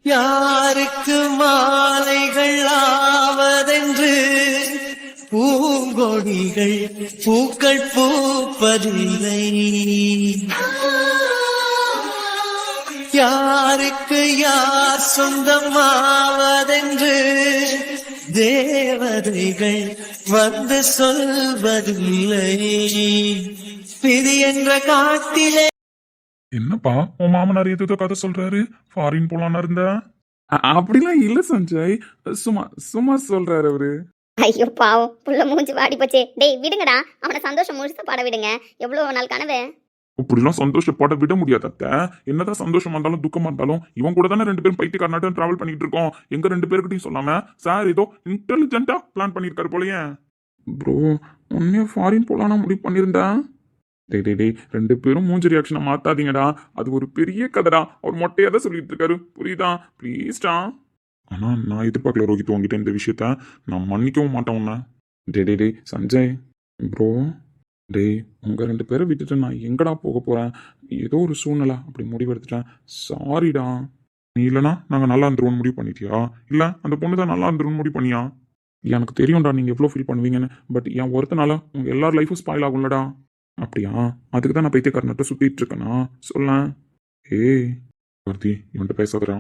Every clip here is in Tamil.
யாருக்கு மாலைகள் ஆவதென்று பூங்கொடிகள் பூக்கள் பூப்பதில்லை. யாருக்கு யார் சொந்தமாவதென்று தேவதைகள் வந்து சொல்வதில்லை. விதி என்ற காட்டிலே. என்னப்பா உன் மாமனார் ஏதோ கதை சொல்றாரு, ஃபாரின் போலான்னு இருந்தா? அப்படிலாம் இல்ல சஞ்சய், சும்மா சும்மா சொல்றாரு அவரு. ஐயோ பாவம், புள்ள மூஞ்சி வாடி போச்சே. டேய் விடுங்கடா, அவனை சந்தோஷம் முழுசா பாட விடுங்க. எவ்வளவு நாள் கனவு. இப்படிலாம் சந்தோஷப்பட விட முடியாது அத்தை. என்னதான் சந்தோஷமா இருந்தாலும் துக்கமா இருந்தாலும் இவன் கூட தானே ரெண்டு பேரும் பைத்தியக்காரனாட்டம் டிராவல் பண்ணிட்டு இருக்கோம். எங்க ரெண்டு பேருக்கிட்டையும் சொல்லாம சார் ஏதோ இன்டெலிஜென்ட்டா பிளான் பண்ணிருக்காரு போலயே. ப்ரோ உன்னைய ஃபாரின் போலான்னு முடிவு பண்ணியிருந்தேன். டேய் டேய் டேய், ரெண்டு பேரும் மூஞ்சி ரியாக்ஷனை மாத்தாதீங்கடா. அது ஒரு பெரிய கதைடா. அவர் மொட்டையா தான் சொல்லிட்டு இருக்காரு, புரியுதா? ப்ளீஸ்டா. ஆனா நான் எதிர்பார்க்கல ரோஹித் உங்ககிட்ட இந்த விஷயத்த. நான் மன்னிக்கவும் மாட்டேன் உன்ன. டே டே டே சஞ்சய் ப்ரோ, டேய் உங்க ரெண்டு பேரை விட்டுட்டு நான் எங்கடா போக போறேன்? ஏதோ ஒரு சூழ்நிலை அப்படி முடிவெடுத்துட்டேன். சாரிடா. நீ இல்லைனா நாங்கள் நல்லா இருந்துருவோம்னு முடிவு பண்ணிட்டியா? இல்லை அந்த பொண்ணு தான் நல்லா இருந்துருவோம்னு முடிவு பண்ணியா? எனக்கு தெரியும்டா நீங்கள் எவ்வளோ ஃபீல் பண்ணுவீங்கன்னு. பட் என் ஒருத்தனால உங்கள் எல்லார் லைஃபும் ஸ்பாயில் ஆகும்லடா. அப்படியா? அதுக்கு தான் நான் பைத்தியக்காரன்ட்ட சுற்றிட்டு இருக்கேனா? சொல்ல. ஏய் கார்த்தி, இவன்கிட்ட பேசாதடா.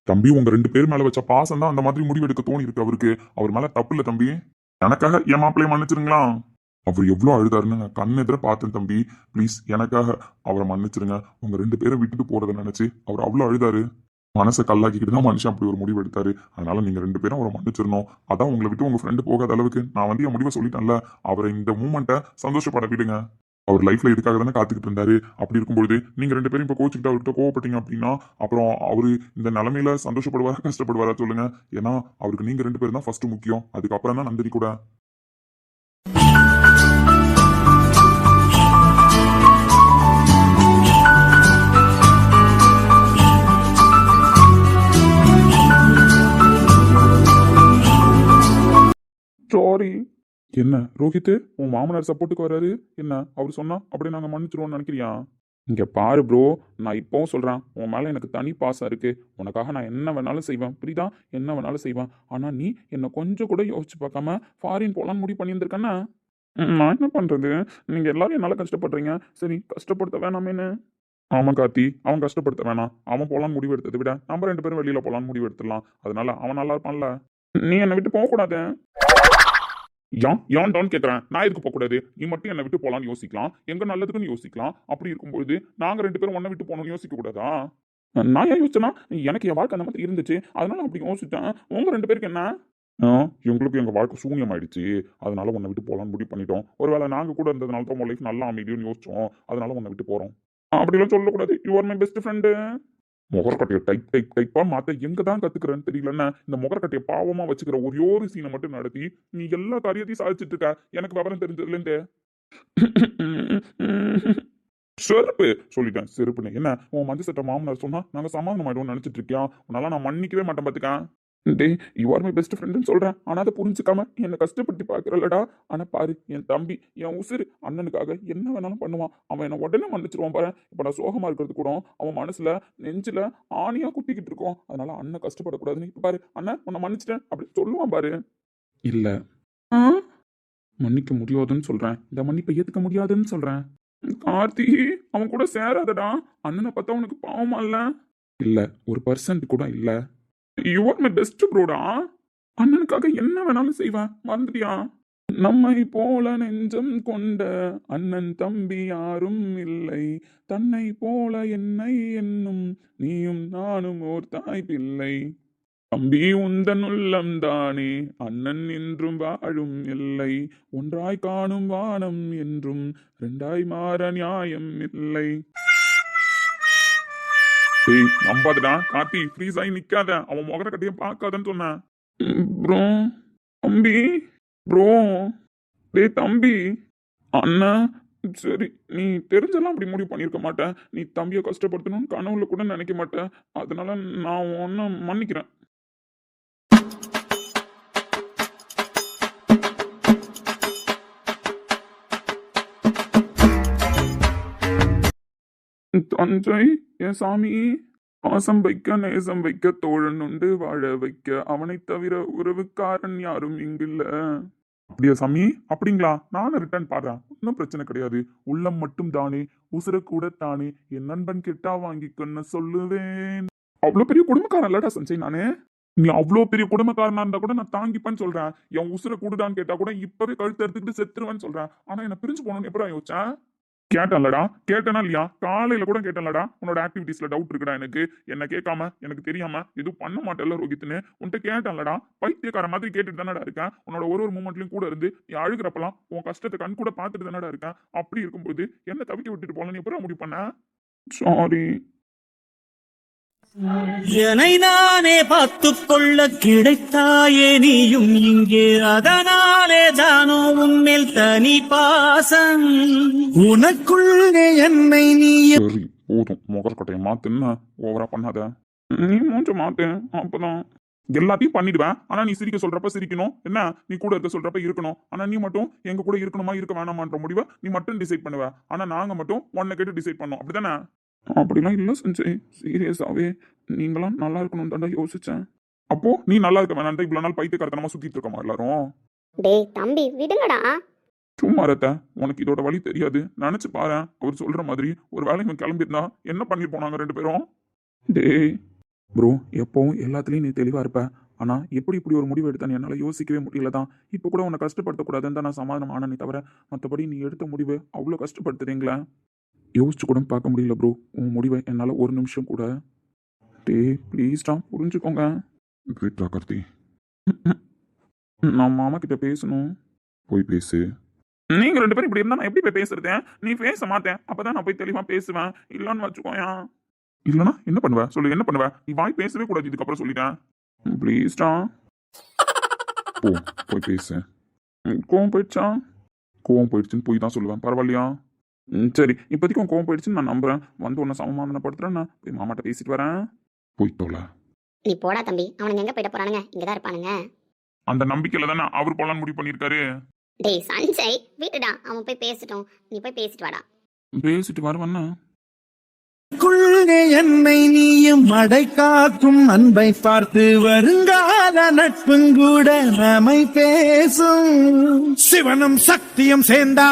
தம்பி உங்க ரெண்டு பேர் மேல வச்ச பாசம் தான் அந்த மாதிரி முடிவெடுக்க தோணி இருக்கு அவருக்கு. அவர் மேல தப்பு இல்ல தம்பி. எனக்காக என் மாப்பிள்ளைய மன்னிச்சிருங்களா? அவர் எவ்வளவு அழுதாருன்னு நான் கண்ணு எதிர பார்த்தேன் தம்பி. ப்ளீஸ் எனக்காக அவரை மன்னிச்சிருங்க. உங்க ரெண்டு பேரும் விட்டுட்டு போறதை நினைச்சு அவர் அவ்வளவு அழுதாரு. மனசை கல்லாக்கிக்கிட்டு தான் மனுஷன் அப்படி ஒரு முடிவு எடுத்தாரு. அதனால நீங்க ரெண்டு பேரும் அவரை மன்னிச்சிடணும். அதான் உங்களை விட்டு உங்க ஃப்ரெண்டு போகாத அளவுக்கு நான் வந்து என் முடிவை சொல்லிட்டேன்ல. அவரை இந்த மூமெண்ட்டை சந்தோஷப்பட விடுங்க. அவர் லைஃப்ல இதுக்காக தானே காத்துக்கிட்டு இருந்தாரு. அப்படி இருக்கும்பொழுது நீங்க ரெண்டு பேரும் இப்ப கோச்சுக்கிட்டு அவர்கிட்ட கோவப்பட்டீங்க அப்படின்னா அப்புறம் அவரு இந்த நிலைமையில சந்தோஷப்படுவாரா கஷ்டப்படுவாரா சொல்லுங்க? ஏன்னா அவருக்கு நீங்க ரெண்டு பேரும் தான் ஃபர்ஸ்ட் முக்கியம். அதுக்கப்புறம் தான் நந்தினி கூட. சாரி. என்ன ரோஹித், உன் மாமனார் சப்போர்ட்டுக்கு வராரு என்ன? அவர் சொன்னா அப்படி நாங்க மன்னிச்சிருவோம்னு நினைக்கிறியா? இங்க பாரு ப்ரோ, நான் இப்பவும் சொல்றேன், உன் மேல எனக்கு தனி பாசம் இருக்கு. உனக்காக நான் என்ன வேணாலும் செய்வேன், புரியுதா? என்ன வேணாலும் செய்வேன். ஆனா நீ என்ன கொஞ்சம் கூட யோசிச்சு பார்க்காம ஃபாரின் போலான்னு முடிவு பண்ணியிருந்திருக்கேன்னா நான் என்ன பண்றது? நீங்க எல்லாரும் என்னால கஷ்டப்படுறீங்க. சரி கஷ்டப்படுத்த வேணாமேன்னு. ஆமா கார்த்தி, அவன் கஷ்டப்படுத்த வேணாம். அவன் போலான்னு முடிவு எடுத்ததை விட நம்ம ரெண்டு பேரும் வெளியில போலான்னு முடிவு எடுத்துடலாம். அதனால அவன் நல்லா இருப்பான்ல. நீ என்னை விட்டு போக கூடாது. ஏன் தான் கேட்கறேன். நான் எதுக்கு போக கூடாது? நீ மட்டும் என்னை விட்டு போலான்னு யோசிக்கலாம், எங்க நல்லதுக்குன்னு யோசிக்கலாம். அப்படி இருக்கும்போது நாங்க ரெண்டு பேரும் ஒன்ன விட்டு போகணும்னு யோசிக்க கூடாதா? நான் ஏன் யோசிச்சேன்னா எனக்கு என் வாழ்க்கை அந்த மாதிரி இருந்துச்சு, அதனால அப்படி யோசிச்சேன். உங்க ரெண்டு பேருக்கு என்ன? எங்களுக்கு எங்க வாழ்க்கை சூன்யம் ஆயிடுச்சு, அதனால உன்னை விட்டு போலான்னு முடிவு பண்ணிட்டோம். ஒருவேளை நாங்க கூட இருந்ததுனால தான் உன் லைஃப் நல்லா அமைதியும் யோசிச்சோம், அதனால உன்னை விட்டு போறோம். அப்படிலாம் சொல்லக்கூடாது. You are my best friend. முகரக்கட்டையை டைப் டைப் டைப்பா மாத்த எங்க தான் கத்துக்கிறேன்னு தெரியலன்னா இந்த முகரக்கட்டையை பாவமா வச்சுக்கிற ஒரே ஒரு சீனை மட்டும் நடத்தி நீ எல்லா காரியத்தையும் சாதிச்சுட்டு இருக்க. எனக்கு விவரம் தெரிஞ்சதுல இருந்து. செருப்பு சொல்லிட்டேன், செருப்புன்னு. என்ன உன் மஞ்சள் சட்ட மாமனார் சொன்னா நாங்க சமாதானம் ஆயிடுவோம்னு நினைச்சிட்டு இருக்கியா? உன்னால நான் மன்னிக்கவே மாட்டேன் பாத்துக்க. டேய் யூ ஆர் மை பெஸ்ட் ஃப்ரெண்டுன்னு சொல்றேன், ஆனா அதை புரிஞ்சுக்காம என்னை கஷ்டப்படுத்தி பாக்குறல்லடா. ஆனா பாரு, என் தம்பி, என் உசுறு, அண்ணனுக்காக என்ன வேணாலும் பண்ணுவான். அவன் என்ன உடனே மன்னிச்சிருவான் பாரு. இப்ப நான் சோகமா இருக்கிறது கூட அவன் மனசுல நெஞ்சில ஆணியா குத்திக்கிட்டு இருக்கோம். அதனால அண்ணன் கஷ்டப்படக்கூடாதுன்னு இப்ப பாரு, அண்ணன் உன்னை மன்னிச்சிட்டேன் அப்படி சொல்லுவான் பாரு. இல்ல மன்னிக்க முடியாதுன்னு சொல்றேன். இந்த மன்னிப்பை ஏத்துக்க முடியாதுன்னு சொல்றேன். கார்த்தி, அவன் கூட சேராதடா. அண்ணனை பார்த்தா உனக்கு பாவமா இல்ல? இல்ல, 1% கூட இல்ல. யூ ஆர் மை பெஸ்ட் ப்ரோடா. அண்ணனுக்காக என்ன வேணாலும் செய்வேன், மறந்துட்டியா? நம்மை போல நெஞ்சம் கொண்ட அண்ணன் தம்பி யாரும் இல்லை, தன்னை போல என்னை என்னும் நீயும் நானும் ஓர் தாய் பிள்ளை. தம்பி உந்தன் உள்ளம் தானே அண்ணன் என்றும் வாழும் இல்லை, ஒன்றாய் காணும் வானம் என்றும் ரெண்டாய் மாற நியாயம் இல்லை. நம்பாதடா கார்த்தி, ஃப்ரீஸ் ஆகி நிக்காத. அவன் முகர கட்டையும் பார்க்காதன்னு சொன்னேன். ப்ரோ தம்பி, ப்ரோ டேய் தம்பி, அண்ணா சரி, நீ தெரிஞ்செல்லாம் அப்படி முடிவு பண்ணியிருக்க மாட்டேன். நீ தம்பியை கஷ்டப்படுத்தணும்னு கனவுல கூட நினைக்க மாட்டேன். அதனால நான் உன்னை மன்னிக்கிறேன். தஞ்சை என் சாமி, பாசம் வைக்க நேசம் வைக்க தோழன் உண்டு வாழ வைக்க அவனைத் தவிர உறவுக்காரன் யாரும் இங்கில்ல. அப்படியா சாமி? அப்படிங்களா? நானும் ரிட்டர்ன் பாடுறேன், ஒன்றும் பிரச்சனை கிடையாது. உள்ளம் மட்டும் தானே, உசுர கூட தானே, என் நண்பன் கெட்டா வாங்கிக்கொன்னு சொல்லுவேன். அவ்வளோ பெரிய குடும்பக்காரன் இல்லடா சஞ்சய் நானு. நீ அவ்வளோ பெரிய குடும்பக்காரனா இருந்தா கூட நான் தாங்கிப்பேன்னு சொல்றேன். என் உசுர கூடுதான்னு கேட்டா கூட இப்பவே கழுத்து எடுத்துக்கிட்டு செத்துருவேன்னு சொல்றேன். ஆனா என்ன பிரிஞ்சு போகணும்னு எப்படா யோசிச்சேன்? கேட்டேன்லடா, கேட்டேனா இல்லையா? காலையில கூட கேட்டேன்லடா, உன்னோட ஆக்டிவிட்டீஸ்ல டவுட் இருக்குடா எனக்கு. என்ன கேட்காம, எனக்கு தெரியாம எதுவும் பண்ண மாட்டேன்ல ரோஹித்னு உன்கிட்ட கேட்டேன்லடா. பைத்தியக்கார மாதிரி கேட்டுட்டு தானடா இருக்கேன். உன்னோட ஒரு ஒரு மூமெண்ட்லயும் கூட இருந்து நீ அழுகிறப்பெல்லாம் உன் கஷ்டத்தை கண் கூட பார்த்துட்டு தானடா இருக்கேன். அப்படி இருக்கும்போது என்ன தவிக்க விட்டுட்டு போகலன்னு எப்பறம் முடிவு பண்ண? சாரி. என்னை நானே பார்த்துக் கொள்ள கிடைத்தாயே நீயும் இங்கே, அதனாலே தானோ உன்மேல் தனி பாசம், உனக்குள்ளே என்னை நீயும். சரி போதும், முகர்கொட்டையை மாத்துன்னு ஓவரா பண்ணாத. நீ மூஞ்ச மாத்து, அப்பதான் எல்லாத்தையும் பண்ணிடுவேன். ஆனா நீ சிரிக்க சொல்றப்ப சிரிக்கணும், என்ன நீ கூட இருக்க சொல்றப்ப இருக்கணும். ஆனா நீ மட்டும் எங்க கூட இருக்கணுமா இருக்க வேணாமான்ற முடிவை நீ மட்டும் டிசைட் பண்ணுவ. ஆனா நாங்க மட்டும் உன்னை கேட்டு டிசைட் பண்ணோம், அப்படிதானே? அப்படிலாம் இல்ல சஞ்சய், சீரியஸாவே நீங்களாம் நல்லா இருக்கணும் தாண்டா யோசிச்சேன். அப்போ நீ நல்லா இருக்க வேணாம் இவ்வளவு நாள் பைத்தியக்காரத்தனமா சுத்திட்டு இருக்கமா எல்லாரும்? டேய் தம்பி விடுங்கடா. சும்மா ரத்த, உனக்கு இதோட வழி தெரியாது. நினைச்சு பாரு, அவர் சொல்ற மாதிரி ஒரு வேலை இவன் கிளம்பியிருந்தா என்ன பண்ணிட்டு போனாங்க ரெண்டு பேரும்? டேய் ப்ரோ, எப்பவும் எல்லாத்துலயும் நீ தெளிவா இருப்ப. ஆனா எப்படி இப்படி ஒரு முடிவு எடுத்தான்னு என்னால யோசிக்கவே முடியல தான். இப்போ கூட உன்னை கஷ்டப்படுத்தக்கூடாதுன்னு தான் நான் சமாதானம் ஆனே தவிர, மற்றபடி நீ எடுத்த முடிவு அவ்வளோ கஷ்டப்படுத்துறீங்களா? யோசிச்சு கூட பார்க்க முடியல ப்ரோ உன் முடிவை என்னால ஒரு நிமிஷம் கூட. டேய் ப்ளீஸ்டா புரிஞ்சுக்கோங்க. கிரேட்ரா கார்த்தி, நான் மாமா கிட்ட பேசணும். போய் பேசு. நீங்க ரெண்டு பேரும் இப்படி இருந்தா நான் எப்படி போய் பேசுறது? நீ பேச மாட்டேன், அப்பதான் நான் போய் தெளிவா பேசுவேன். இல்லன்னு வச்சுக்கோயா. இல்லனா என்ன பண்ணுவ சொல்லு, என்ன பண்ணுவ? நீ வாய் பேசவே கூடாது இதுக்கப்புறம் சொல்லிட்டேன். ப்ளீஸ்டா போ, போய் பேசு. கோவம் போயிடுச்சா? கோவம் போயிடுச்சுன்னு போய் தான் சொல்லுவேன், பரவாயில்லையா? சரி, இப்போதைக்கு உன் கோவம் போயிடுச்சுன்னு நான் நம்புறேன். வந்து உன்னை சமாதானப்படுத்துறேன், நான் போய் மாமாட்ட பேசிட்டு வரேன். போய்த்தோல. நீ போடா தம்பி, அவனுங்க எங்க போயிட போறானுங்க? இங்கதான் இருப்பானுங்க. அந்த நம்பிக்கையில தானே அவர் போலான்னு முடிவு பண்ணியிருக்காரு. டேய் சஞ்சய் விட்டுடா, அவன் போய் பேசிட்டோம், நீ போய் பேசிட்டு வாடா. பேசிட்டு வருவண்ணா. உள்ளே என்னை நீயும் அடை காக்கும் அன்பை பார்த்து வருங்கால நட்பும் கூட நம்மை பேசும், சிவனும் சக்தியும் சேர்ந்தா.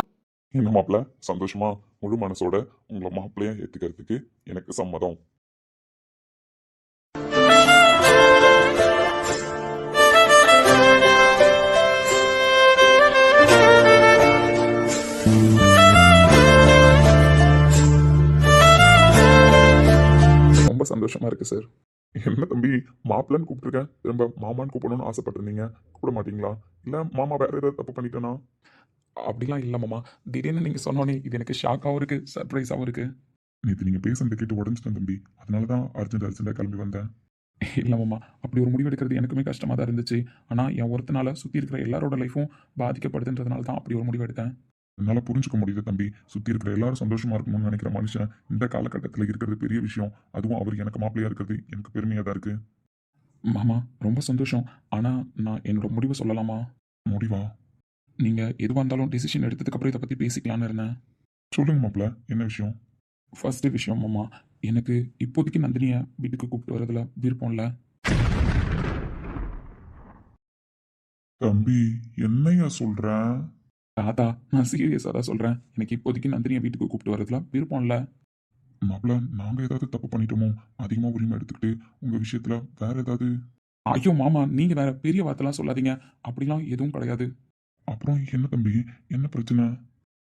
என்ன மாப்பிள்ள, சந்தோஷமா முழு மனசோட உங்களை மாப்பிள்ளையா ஏத்துக்கிறதுக்கு எனக்கு சம்மதம். ரொம்ப சந்தோஷமா இருக்கு சார். என்ன தம்பி, மாப்பிள்ளன்னு கூப்பிட்டுருக்கேன், திரும்ப மாமான்னு கூப்பிடணும்னு ஆசைப்பட்டிருந்தீங்க, கூப்பிட மாட்டீங்களா? இல்ல மாமா வேற ஏதாவது தப்பு பண்ணிட்டேனா? அப்படிலாம் இல்லை மாமா, திடீர்னு நீங்கள் சொன்னோன்னே இது எனக்கு ஷாக்காகவும் இருக்குது, சர்ப்ரைஸாகவும் இருக்குது. நேற்று நீங்கள் பேசுனது கேட்டு உடஞ்சிட்டேன் தம்பி, அதனால தான் அர்ஜென்ட்டாக கிளம்பி வந்தேன். இல்லை மாமா, அப்படி ஒரு முடிவு எடுக்கிறது எனக்குமே கஷ்டமாக தான் இருந்துச்சு. ஆனால் என் ஒருத்தனால சுற்றி இருக்கிற எல்லாரோட லைஃப்பும் பாதிக்கப்படுதுன்றதுனால தான் அப்படி ஒரு முடிவு எடுத்தேன். என்னால் புரிஞ்சுக்க முடியுது தம்பி, சுற்றி இருக்கிற எல்லாரும் சந்தோஷமா இருக்கணும்னு நினைக்கிற மனுஷன் இந்த காலகட்டத்தில் இருக்கிறது பெரிய விஷயம். அதுவும் அவர் எனக்கு மாப்பிள்ளையா இருக்கிறது எனக்கு பெருமையாக தான் இருக்குது. மாமா ரொம்ப சந்தோஷம், ஆனால் நான் என்னோட முடிவை சொல்லலாமா? முடிவா? நீங்கள் எதுவாக இருந்தாலும் டிசிஷன் எடுத்ததுக்கப்புறம் இதை பற்றி பேசிக்கலான்னு இருந்தேன். சொல்லுங்க மாப்பிள்ள, என்ன விஷயம்? ஃபர்ஸ்ட் விஷயம் மாமா, எனக்கு இப்போதைக்கு நந்தினியை வீட்டுக்கு கூப்பிட்டு வரதுல விருப்பம் இல்லை. தம்பி என்னையா சொல்ற? தாத்தா, நான் சீரியஸாக தான் சொல்கிறேன். எனக்கு இப்போதைக்கு நந்தினியை வீட்டுக்கு கூப்பிட்டு வரதுல விருப்பம் இல்லை. மாப்பிள்ள, நாங்கள் ஏதாவது தப்பு பண்ணிட்டோமோ? அதிகமாக உரிமை எடுத்துக்கிட்டு உங்கள் விஷயத்தில் வேற ஏதாவது? ஐயோ மாமா, நீங்கள் வேற பெரிய வார்த்தைலாம் சொல்லாதீங்க, அப்படிலாம் எதுவும் கிடையாது. அப்புறம் என்ன தம்பி, என்ன பிரச்சனை?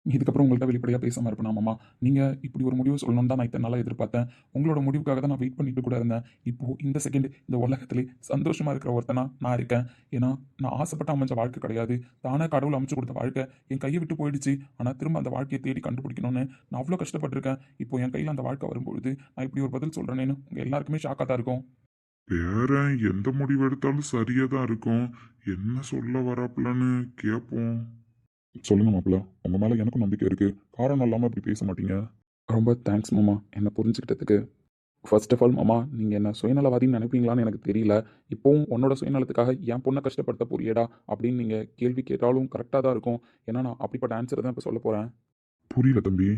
இதுக்கப்புறம் உங்கள்கிட்ட வெளிப்படையாக பேசாமல் இருப்பேன் மாமா. நீங்கள் இப்படி ஒரு முடிவு சொல்லணும்னு தான் நான் இத்தனை நாளாக எதிர்பார்த்தேன். உங்களோட முடிவுக்காக தான் நான் வெயிட் பண்ணிட்டு கூட இருந்தேன். இப்போது இந்த செகண்ட் இந்த உலகத்திலே சந்தோஷமாக இருக்கிற ஒருத்தனா நான் இருக்கேன். ஏன்னா நான் ஆசைப்பட்டு அமைஞ்ச வாழ்க்கை கிடையாது, தானே கடவுள் அமைச்சு கொடுத்த வாழ்க்கை என் கையை விட்டு போயிடுச்சு. ஆனால் திரும்ப அந்த வாழ்க்கையை தேடி கண்டுபிடிக்கணும்னு நான் அவ்வளோ கஷ்டப்பட்டிருக்கேன். இப்போ என் கையில் அந்த வாழ்க்கை வரும்பொழுது நான் இப்படி ஒரு பதில் சொல்கிறேன்னு உங்கள் எல்லாருக்குமே ஷாக்காக தான் இருக்கும். வேற எந்த முடிவு எடுத்தாலும் சரியாக தான் இருக்கும். என்ன சொல்ல வராப்புலன்னு கேட்போம். சொல்லுங்க மாப்பிள்ள, உங்க மேல எனக்கும் நம்பிக்கை இருக்கு. காரணம் இல்லாம இப்படி பேச மாட்டீங்க. ரொம்ப தேங்க்ஸ் மாமா என்னை புரிஞ்சுக்கிட்டதுக்கு. ஃபர்ஸ்ட் ஆஃப் ஆல் மாமா, நீங்கள் என்ன சுயநலவாதின்னு நினைப்பீங்களான்னு எனக்கு தெரியல. இப்போவும் உன்னோட சுயநலத்துக்காக என் பொண்ணை கஷ்டப்படுத்த போறியேடா அப்படின்னு நீங்கள் கேள்வி கேட்டாலும் கரெக்டாக தான் இருக்கும். ஏன்னா நான் அப்படிப்பட்ட ஆன்சர் தான் இப்போ சொல்ல போகிறேன். புரியல தம்பி.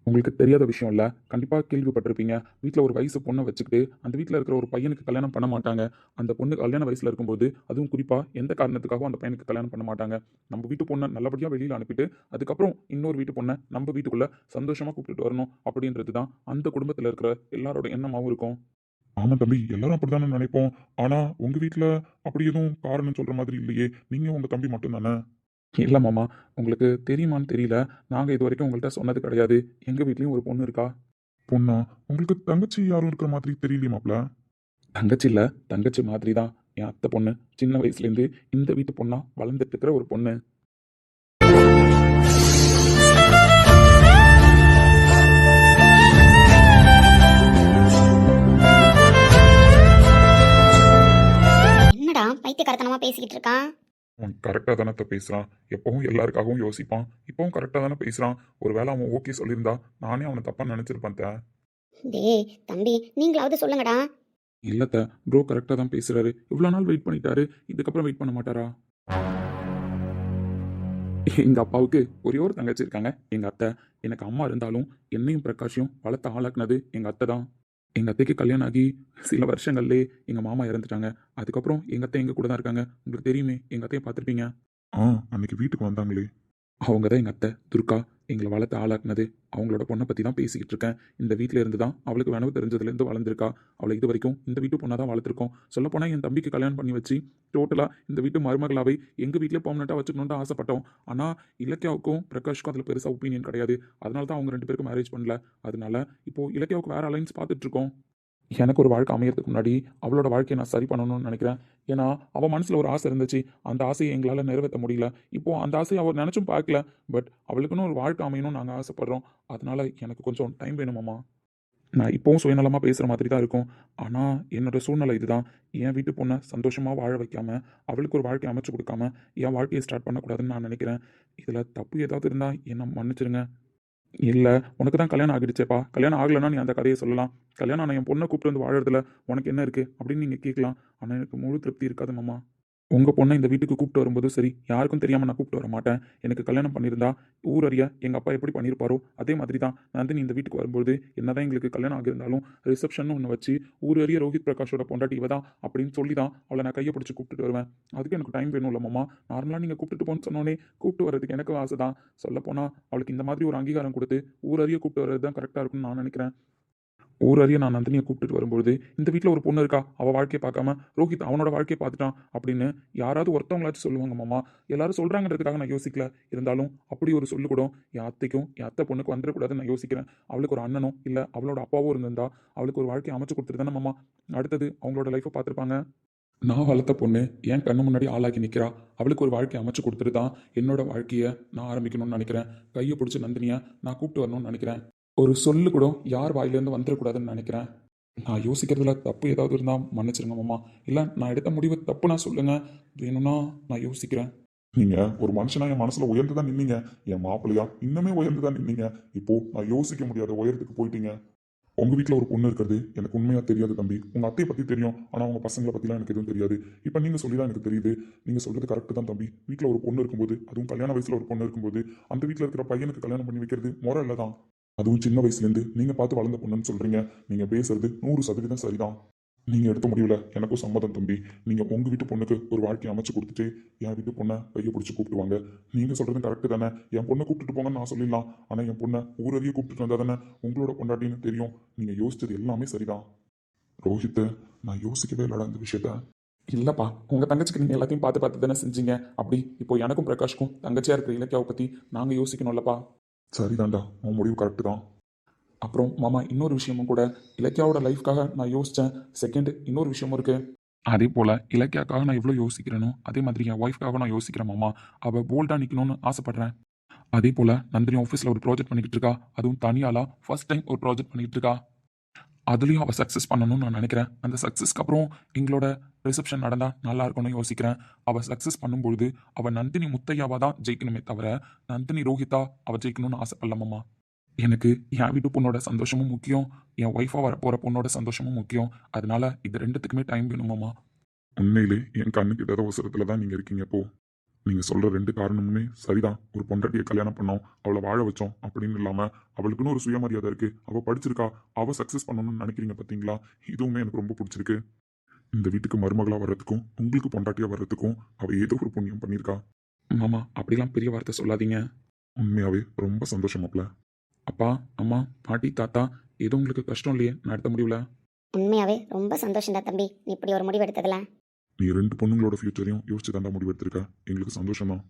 உங்களுக்கு தெரியாத விஷயம் இல்லை, கண்டிப்பாக கேள்விப்பட்டிருப்பீங்க. வீட்டில் ஒரு வயசு பொண்ணை வச்சுக்கிட்டு அந்த வீட்டில் இருக்கிற ஒரு பையனுக்கு கல்யாணம் பண்ண மாட்டாங்க. அந்த பொண்ணு கல்யாண வயசில் இருக்கும்போது, அதுவும் குறிப்பாக எந்த காரணத்துக்காகவும் அந்த பையனுக்கு கல்யாணம் பண்ண மாட்டாங்க. நம்ம வீட்டு பொண்ணை நல்லபடியாக வெளியில் அனுப்பிட்டு அதுக்கப்புறம் இன்னொரு வீட்டு பொண்ணை நம்ம வீட்டுக்குள்ளே சந்தோஷமாக கூப்பிட்டுட்டு வரணும் அப்படின்றது தான் அந்த குடும்பத்தில் இருக்கிற எல்லாரோட எண்ணமாகவும் இருக்கும். ஆமா தம்பி, எல்லாரும் அப்படித்தானே நினைப்போம். ஆனா உங்க வீட்ல அப்படி எதுவும் காரணம் சொல்ற மாதிரி இல்லையே. நீங்க உங்க தம்பி மட்டும் தானே? இல்லை மாமா, உங்களுக்கு தெரியுமான்னு தெரியல. நாங்கள் இது வரைக்கும் உங்கள்கிட்ட சொன்னது கிடையாது. எங்கள் வீட்லேயும் ஒரு பொண்ணு இருக்கா. பொண்ணா? உங்களுக்கு தங்கச்சி யாரும் இருக்கிற மாதிரி தெரியலையே மாப்ள. தங்கச்சி இல்லை, தங்கச்சி மாதிரி தான். என் அத்தை பொண்ணு. சின்ன வயசுலேருந்து இந்த வீட்டு பொண்ணா வளர்ந்துட்டு இருக்கிற ஒரு பொண்ணு. என்னடா பைத்தியக்காரத்தனமா பேசிக்கிட்டு இருக்கான்? அவன் கரெக்டா தானே பேசுறான். எப்பவும் எல்லாருக்காகவும் யோசிப்பான். இப்பவும் கரெக்டா தானே பேசுறான். ஒருவேளை அவன் ஓகே சொல்லியிருந்தா நானே அவனை தப்பா நினைச்சிருப்பேன் தே. டேய் தம்பி, நீங்களாவது சொல்லுங்கடா. இல்லத்த, ப்ரோ கரெக்டாக தான் பேசுகிறாரு. இவ்வளோ நாள் வெயிட் பண்ணிட்டாரு, இதுக்கப்புறம் வெயிட் பண்ண மாட்டாரா? எங்கள் அப்பாவுக்கு ஒரே ஒரு தங்கச்சி இருக்காங்க, எங்கள் அத்தை. எனக்கு அம்மா இருந்தாலும் என்னையும் பிரகாஷையும் வளர்த்து ஆளாக்குனது எங்கள் அத்தை தான். எங்கள் அத்தைக்கு கல்யாணம் ஆகி சில வருஷங்கள்லேயே எங்கள் மாமா இறந்துட்டாங்க. அதுக்கப்புறம் எங்கள் அத்தை எங்கள் கூட தான் இருக்காங்க. உங்களுக்கு தெரியுமே, எங்கள் அத்தையை பார்த்துருப்பீங்க. அன்னைக்கு வீட்டுக்கு வந்தாங்களே. அவங்க தான் எங்கள் அத்தை துர்கா. எங்களை வளர்த்து ஆளாக்குனது. அவங்களோட பொண்ணை பற்றி தான் பேசிக்கிட்டு இருக்கேன். இந்த வீட்டில் இருந்து தான் அவளுக்கு வேணவு தெரிஞ்சதுலேருந்து வளர்ந்துருக்கா. அவளை இது வரைக்கும் இந்த வீட்டு பொண்ணாக தான் வளர்த்துருக்கோம். சொல்லப்போனால் என் தம்பிக்கு கல்யாணம் பண்ணி வச்சு டோட்டலாக இந்த வீட்டு மருமகளாவை எங்கள் வீட்டிலே பர்மனெண்ட்டாக வச்சுக்கணுன்னு தான் ஆசைப்பட்டோம். ஆனால் இலக்கியாவுக்கும் பிரகாஷ்க்கும் அதில் பெருசாக ஒப்பீனியன் கிடையாது. அதனால தான் அவங்க 2 பேருக்கும் மேரேஜ் பண்ணல. அதனால இப்போது இலக்கியாவுக்கு வேறு அலைன்ஸ் பார்த்துட்ருக்கோம். எனக்கு ஒரு வாழ்க்கை அமையறதுக்கு முன்னாடி அவளோட வாழ்க்கையை நான் சரி பண்ணணும்னு நினைக்கிறேன். ஏன்னா அவள் மனசில் ஒரு ஆசை இருந்துச்சு. அந்த ஆசையை எங்களால் நிறைவேற்ற முடியல. இப்போது அந்த ஆசையை அவள் நினச்சும் பார்க்கல. பட் அவளுக்குன்னு ஒரு வாழ்க்கை அமையணும்னு நாங்கள் ஆசைப்பட்றோம். அதனால எனக்கு கொஞ்சம் டைம் வேணுமாம்மா. நான் இப்போவும் சுயநலமாக பேசுகிற மாதிரி தான் இருக்கும். ஆனால் என்னோட சூழ்நிலை இதுதான். என் வீட்டு பொண்ணை சந்தோஷமாக வாழ வைக்காம, அவளுக்கு ஒரு வாழ்க்கை அமைச்சு கொடுக்காம என் வாழ்க்கையை ஸ்டார்ட் பண்ணக்கூடாதுன்னு நான் நினைக்கிறேன். இதில் தப்பு ஏதாவது இருந்தால் என்னை மன்னிச்சிருங்க. இல்லை, உனக்கு தான் கல்யாணம் ஆகிடுச்சேப்பா. கல்யாணம் ஆகலைன்னா நீ அந்த கதையை சொல்லலாம். கல்யாணம் ஆனால் என் பொண்ணை கூப்பிட்டு வந்து வாழறதுல உனக்கு என்ன இருக்குது அப்படின்னு நீங்கள் கேட்கலாம். ஆனால் எனக்கு முழு திருப்தி இருக்காது மாமா. உங்கள் பொண்ணை இந்த வீட்டுக்கு கூப்பிட்டு வரும்போது சரி, யாருக்கும் தெரியாமல் நான் கூப்பிட்டு வர மாட்டேன். எனக்கு கல்யாணம் பண்ணியிருந்தா ஊர் அறிய எங்கள் அப்பா எப்படி பண்ணியிருப்பாரோ அதே மாதிரி தான் நான் இந்த வீட்டுக்கு வரும்போது என்னதான் எங்களுக்கு கல்யாணம் ஆகியிருந்தாலும் ரிசப்ஷன் ஒன்று வச்சு ஊர் அறிய ரோஹித் பிரகாஷோட பொண்டாட்டி இவ தான் அப்படின்னு சொல்லி தான் அவளை நான் கையை பிடிச்சி கூப்பிட்டு வருவேன். அதுக்கு எனக்கு டைம் வேணும் இல்லை மாமா. நார்மலாக நீங்கள் கூப்பிட்டு போன்னு சொன்னோன்னே கூப்பிட்டு வரதுக்கு எனக்கு ஆசை தான். சொல்லப்போனால் அவளுக்கு இந்த மாதிரி ஒரு அங்கீகாரம் கொடுத்து ஊர் அறிய கூப்பிட்டு வர்றது தான் கரெக்டாக இருக்கும்னு நான் நினைக்கிறேன். ஊர் அறிய நான் நந்தினியை கூப்பிட்டு வரும்போது இந்த வீட்டில் ஒரு பொண்ணு இருக்கா, அவள் வாழ்க்கையை பார்க்காம ரோஹித் அவனோட வாழ்க்கையை பார்த்துட்டான் அப்படின்னு யாராவது ஒருத்தவங்களாச்சும் சொல்லுவாங்க மாமா. எல்லாரும் சொல்கிறாங்கிறதுக்காக நான் யோசிக்கல. இருந்தாலும் அப்படி ஒரு சொல்லு கூட என் அத்தைக்கும் என் அத்தை பொண்ணுக்கு வந்துடக்கூடாதுன்னு நான் யோசிக்கிறேன். அவளுக்கு ஒரு அண்ணனோ இல்லை அவளோட அப்பாவோ இருந்திருந்தா அவளுக்கு ஒரு வாழ்க்கையை அமைச்சு கொடுத்துட்டு தானே மாமா அடுத்தது அவங்களோட லைஃப்பை பார்த்துருப்பாங்க. நான் வளர்த்த பொண்ணு என் கண்ணு முன்னாடி ஆளாக்கி நிற்கிறா. அவளுக்கு ஒரு வாழ்க்கையை அமைச்சு கொடுத்துட்டு தான் என்னோட வாழ்க்கையை நான் ஆரம்பிக்கணும்னு நினைக்கிறேன். கையை பிடிச்சி நந்தினியை நான் கூப்பிட்டு வரணும்னு நினைக்கிறேன். ஒரு சொல்லு கூட யார் வாயிலேருந்து வந்துடக்கூடாதுன்னு நினைக்கிறேன். நான் யோசிக்கிறதுல தப்பு ஏதாவது இருந்தால் மன்னிச்சிருங்க மாமா. இல்லை நான் எடுத்த முடிவு தப்பு நான் சொல்லுங்கள். வேணும்னா நான் யோசிக்கிறேன். நீங்க ஒரு மனுஷனா என் மனசுல உயர்ந்துதான் நின்னீங்க. என் மாப்பிள்ளையா இன்னுமே உயர்ந்துதான் நின்னீங்க. இப்போ நான் யோசிக்க முடியாத உயரத்துக்கு போயிட்டீங்க. உங்க வீட்டுல ஒரு பொண்ணு இருக்கிறது எனக்கு உண்மையா தெரியாது தம்பி. உங்க அத்தையை பத்தி தெரியும், ஆனா உங்க பசங்களை பத்திலாம் எனக்கு எதுவும் தெரியாது. இப்ப நீங்க சொல்லிதான் எனக்கு தெரியுது. நீங்க சொல்றது கரெக்ட் தான் தம்பி. வீட்டுல ஒரு பொண்ணு இருக்கும்போது, அதுவும் கல்யாண வயசுல ஒரு பொண்ணு இருக்கும்போது அந்த வீட்டுல இருக்கிற பையனுக்கு கல்யாணம் பண்ணி வைக்கிறது முறை இல்லதான். அதுவும் சின்ன வயசுல இருந்து நீங்க பார்த்து வளர்ந்த பொண்ணுன்னு சொல்றீங்க. நீங்க பேசுறது 100% சரிதான். நீங்க எடுத்த முடிவுல எனக்கும் சம்மதம் தம்பி. நீங்க உங்க வீட்டு பொண்ணுக்கு ஒரு வாழ்க்கையை அமைச்சு கொடுத்துட்டு என் வீட்டு பொண்ணை கையை பிடிச்சி கூப்பிடுவாங்க. நீங்க சொல்றது கரெக்ட் தானே. என் பொண்ணை கூப்பிட்டு போங்கன்னு நான் சொல்லிடலாம். ஆனா என் பொண்ணை ஊரறிய கூப்பிட்டு வந்தா தானே உங்களோட பொண்டாட்டின்னு தெரியும். நீங்க யோசிச்சது எல்லாமே சரிதான். ரோஹித்தை நான் யோசிக்கவே இல்லடா இந்த விஷயத்த. இல்லைப்பா, உங்கள் தங்கச்சிக்கு நீங்கள் எல்லாத்தையும் பார்த்து பார்த்து தானே செஞ்சீங்க. அப்படி இப்போ எனக்கும் பிரகாஷ்க்கும் தங்கச்சியாக இருக்கிற இலக்கியாவை பற்றி நாங்கள் யோசிக்கணும்லப்பா. சரிதான்டா, உன் முடிவு கரெக்டு தான். அப்புறம் மாமா, இன்னொரு விஷயமும் கூட, இலக்கியாவோட லைஃப்காக நான் யோசித்தேன். செகண்ட் இன்னொரு விஷயமும் இருக்குது. அதே போல் இலக்கியாக்காக நான் எவ்வளோ யோசிக்கிறேனோ அதே மாதிரி என் ஒய்ஃப்காக நான் யோசிக்கிறேன் மாமா. அவள் போல்டாக நிற்கணும்னு ஆசைப்பட்றேன். அதே போல் நந்தினி ஆஃபீஸில் ஒரு ப்ராஜெக்ட் பண்ணிக்கிட்டு இருக்கா. அதுவும் தனியாலாம் ஃபர்ஸ்ட் டைம் ஒரு ப்ராஜெக்ட் பண்ணிக்கிட்டு இருக்கா. அதுலேயும் அவள் சக்ஸஸ் பண்ணணும்னு நான் நினைக்கிறேன். அந்த சக்ஸஸ்க்கு அப்புறம் எங்களோட ரிசப்ஷன் நடந்தா நல்லா இருக்கும்னு யோசிக்கிறேன். அவ சக்ஸஸ் பண்ணும்பொழுது அவ நந்தினி முத்தையாவா தான் ஜெயிக்கணுமே தவிர நந்தினி ரோஹிதா அவ ஜெயிக்கணும்னு ஆசைப்படல மாமா. எனக்கு என் வீட்டு பொண்ணோட சந்தோஷமும் முக்கியம், என் ஒய்ஃபா வரப்போற பொண்ணோட சந்தோஷமும் முக்கியம். அதனால இது ரெண்டுத்துக்குமே டைம் வேணும் மாமா. உண்மையிலே என் கண்ணுக்கு ஏதாவது அவசரத்துல தான் நீங்க இருக்கீங்க இப்போ. நீங்க சொல்ற ரெண்டு காரணமுமே சரிதான். ஒரு பொண்டாட்டியை கல்யாணம் பண்ணோம், அவளை வாழ வச்சோம் அப்படின்னு இல்லாம அவளுக்குன்னு ஒரு சுயமரியாதை இருக்கு, அவ படிச்சிருக்கா, அவ சக்சஸ் பண்ணணும்னு நினைக்கிறீங்க பாத்தீங்களா? இதுவுமே எனக்கு ரொம்ப பிடிச்சிருக்கு. இந்த வீட்டுக்கு மருமகளா வர்றதுக்கும் உங்களுக்கு பொண்டாட்டியா வர்றதுக்கும் அவ ஏதோ ஒரு புண்ணியம் பண்ணியிருக்கா. மாமா அப்படிலாம் பெரிய வார்த்தை சொல்லாதீங்க. உண்மையாவே ரொம்ப சந்தோஷமாப்ல. அப்பா, அம்மா, பாட்டி, தாத்தா ஏதோ உங்களுக்கு கஷ்டம் இல்லையே நான் எடுத்த முடிவுல? உண்மையாவே ரொம்ப சந்தோஷம்டா தம்பி, நீ இப்படி ஒரு முடிவு எடுத்ததுல. நீ ரெண்டு பொண்ணுங்களோட ஃபியூச்சரையும் யோசிச்சு தாண்டா முடிவு எடுத்திருக்க. எங்களுக்கு சந்தோஷம் தான்.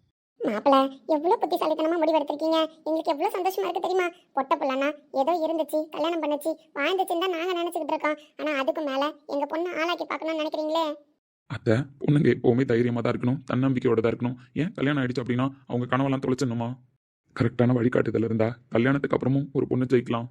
மாப்பிள்ள எவ்வளவு புத்திசாலித்தனமா முடிவெடுத்திருக்கீங்க. எங்களுக்கு எவ்வளவு சந்தோஷமா இருக்கு தெரியுமா? பொட்ட பிள்ளைனா ஏதோ இருந்துச்சு, கல்யாணம் பண்ணுச்சு, வாழ்ந்துச்சுன்னு தான் நாங்க நினைச்சுக்கிட்டு இருக்கோம். ஆனா அதுக்கு மேல எங்க பொண்ணு ஆளாக்கி பார்க்கணும்னு நினைக்கிறீங்களே. அத்தை, பொண்ணுங்க எப்பவுமே தைரியமா தான் இருக்கணும், தன்னம்பிக்கையோட தான் இருக்கணும். ஏன் கல்யாணம் ஆயிடுச்சு அப்படின்னா அவங்க கனவெல்லாம் தொலைச்சிடணுமா? கரெக்டான வழிகாட்டுதல் இருந்தா கல்யாணத்துக்கு அப்புறமும் ஒரு பொண்ணு ஜெயிக்கலாம்.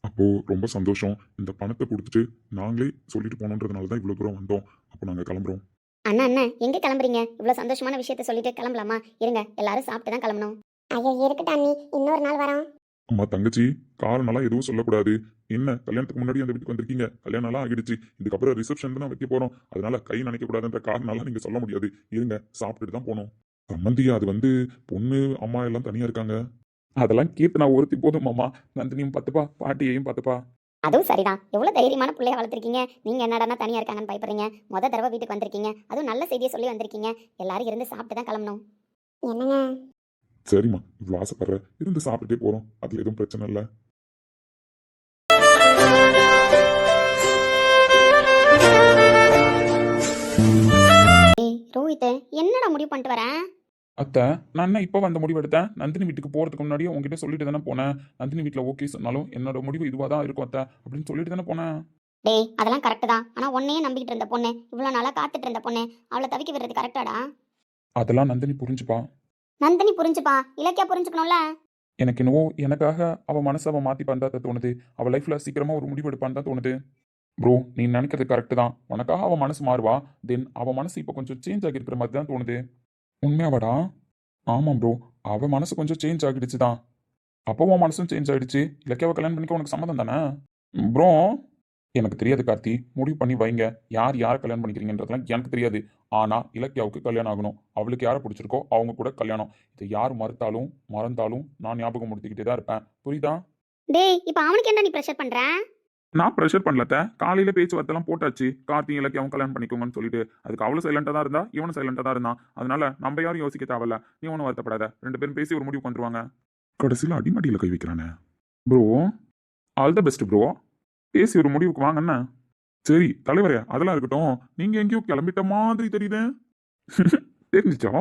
அப்போ ரொம்ப சந்தோஷம். இந்த பணத்தை கொடுத்துட்டு நாங்களே சொல்லிட்டு போனோன்றதுனால தான் இவ்வளவு தூரம் வந்தோம். அப்போ நாங்க கிளம்புறோம். அண்ணா அண்ணா எங்க கிளம்புறீங்க? இவ்வளவு சந்தோஷமான விஷயத்த சொல்லிட்டு கிளம்பலாமா? இருங்க, எல்லாரும் சாப்பிட்டு தான் கிளம்பணும். ஐயோ இருக்கட்டும் அண்ணி, இன்னொரு நாள் வரோம். அம்மா தங்கச்சி, காரணம்லாம் எதுவும் சொல்லக்கூடாது. என்ன கல்யாணத்துக்கு முன்னாடி அந்த வீட்டுக்கு வந்திருக்கீங்க, கல்யாணம் எல்லாம் ஆகிடுச்சு, இதுக்கப்புறம் ரிசப்ஷன் தான் வைக்க போறோம், அதனால கை நினைக்க கூடாதுன்ற காரணம்லாம் நீங்க சொல்ல முடியாது. இருங்க, சாப்பிட்டுட்டு தான் போனோம். சம்மந்தி அது வந்து பொண்ணு அம்மா எல்லாம் தனியா இருக்காங்க. அதெல்லாம் கீர்த்தனா ஒருத்தி போதும் மாமா. நந்தினியும் பார்த்துப்பா, பாட்டியையும் பார்த்துப்பா. அதுவும் சரிதான். எவ்வளவு தைரியமான பிள்ளைய வளர்த்துருக்கீங்க. நீங்க என்னடா தனியா இருக்காங்கன்னு பயப்படுறீங்க? முத தடவை வீட்டுக்கு வந்திருக்கீங்க, அதுவும் நல்ல செய்தியை சொல்லி வந்திருக்கீங்க. எல்லாரும் இருந்து சாப்பிட்டு தான் கிளம்பணும். என்னங்க சரிம்மா, இவ்வளவு ஆசைப்படுற, இருந்து சாப்பிட்டுட்டே போறோம், அதுல எதுவும் பிரச்சனை இல்லை. ஏய் ரோஹித், என்னடா முடிவு பண்ணிட்டு வரேன்? அத்தை, நான் என்ன இப்போ வந்த முடிவு எடுத்தேன்? நந்தினி வீட்டுக்கு போறதுக்கு முன்னாடியே உங்ககிட்ட சொல்லிட்டு தானே போனேன். நந்தினி வீட்டில் ஓகே சொன்னாலும் என்னோட முடிவு இதுவாக தான் இருக்கும் அத்தை அப்படின்னு சொல்லிட்டு தானே போனேன். டேய் அதெல்லாம் கரெக்ட் தான். ஆனா உன்னையே நம்பிக்கிட்டு இருந்த பொண்ணு, இவ்வளவு நாளா காத்துட்டு இருந்த பொண்ணு, அவளை தவிக்க விடுறது கரெக்டாடா? அதெல்லாம் நந்தினி புரிஞ்சுப்பா. நந்தினி புரிஞ்சுப்பா, இலக்கியா புரிஞ்சுக்கணும்ல. எனக்கு என்னவோ எனக்காக அவ மனசை அவ மாத்திப்பான்னு தான் தோணுது. அவ லைஃப்ல சீக்கிரமா ஒரு முடிவு எடுப்பான்னு தான் தோணுது. ப்ரோ, நீ நினைக்கிறது கரெக்ட் தான். உனக்காக அவ மனசு மாறுவா. தென் அவ மனசு இப்போ கொஞ்சம் சேஞ்ச் ஆகிருக்கிற மாதிரி தான் தோணுது. உண்மையாவாடா? ஆமாம் ப்ரோ, அவ மனசு கொஞ்சம் சேஞ்ச் ஆகிடுச்சு தான். அப்பவும் மனசும் சேஞ்ச் ஆகிடுச்சு. இலக்கியாவை கல்யாணம் பண்ணிக்க உனக்கு சம்மதம் தானே ப்ரோ? எனக்கு தெரியாது கார்த்தி, முடிவு பண்ணி வைங்க. யார் யாரை கல்யாணம் பண்ணிக்கிறீங்கன்றதுலாம் எனக்கு தெரியாது. ஆனால் இலக்கியாவுக்கு கல்யாணம் ஆகணும். அவளுக்கு யாரை பிடிச்சிருக்கோ அவங்க கூட கல்யாணம். இதை யார் மறுத்தாலும் மறந்தாலும் நான் ஞாபகம் முடித்துக்கிட்டே தான் இருப்பேன். புரியுதா? டேய் இப்ப அவனுக்கு என்ன நீ ப்ரெஷர் பண்ற? நான் ப்ரெஷர் பண்ணலத்த. காலையில பேச்சுவார்த்தைலாம் போட்டாச்சு. கார்த்தி இலக்கியாவும் கல்யாணம் பண்ணிக்கோங்கன்னு சொல்லிட்டு. அதுக்கு அவளும் சைலண்டாக தான் இருந்தா, இவனும் சைலண்டாக தான் இருந்தான். அதனால நம்ம யாரும் யோசிக்க தேவையில்ல. நீ ஒன்றும் வருத்தப்படாத. ரெண்டு பேரும் பேசி ஒரு முடிவு வந்துருவாங்க. கடைசியில் அடிமடியில் கை வைக்கிறானே. Bro, all the best bro. பேசி ஒரு முடிவுக்கு வாங்கண்ணா. சரி தலைவரே, அதெல்லாம் இருக்கட்டும். நீங்க எங்கேயோ கிளம்பிட்ட மாதிரி தெரியுது. தெரிஞ்சிச்சோ?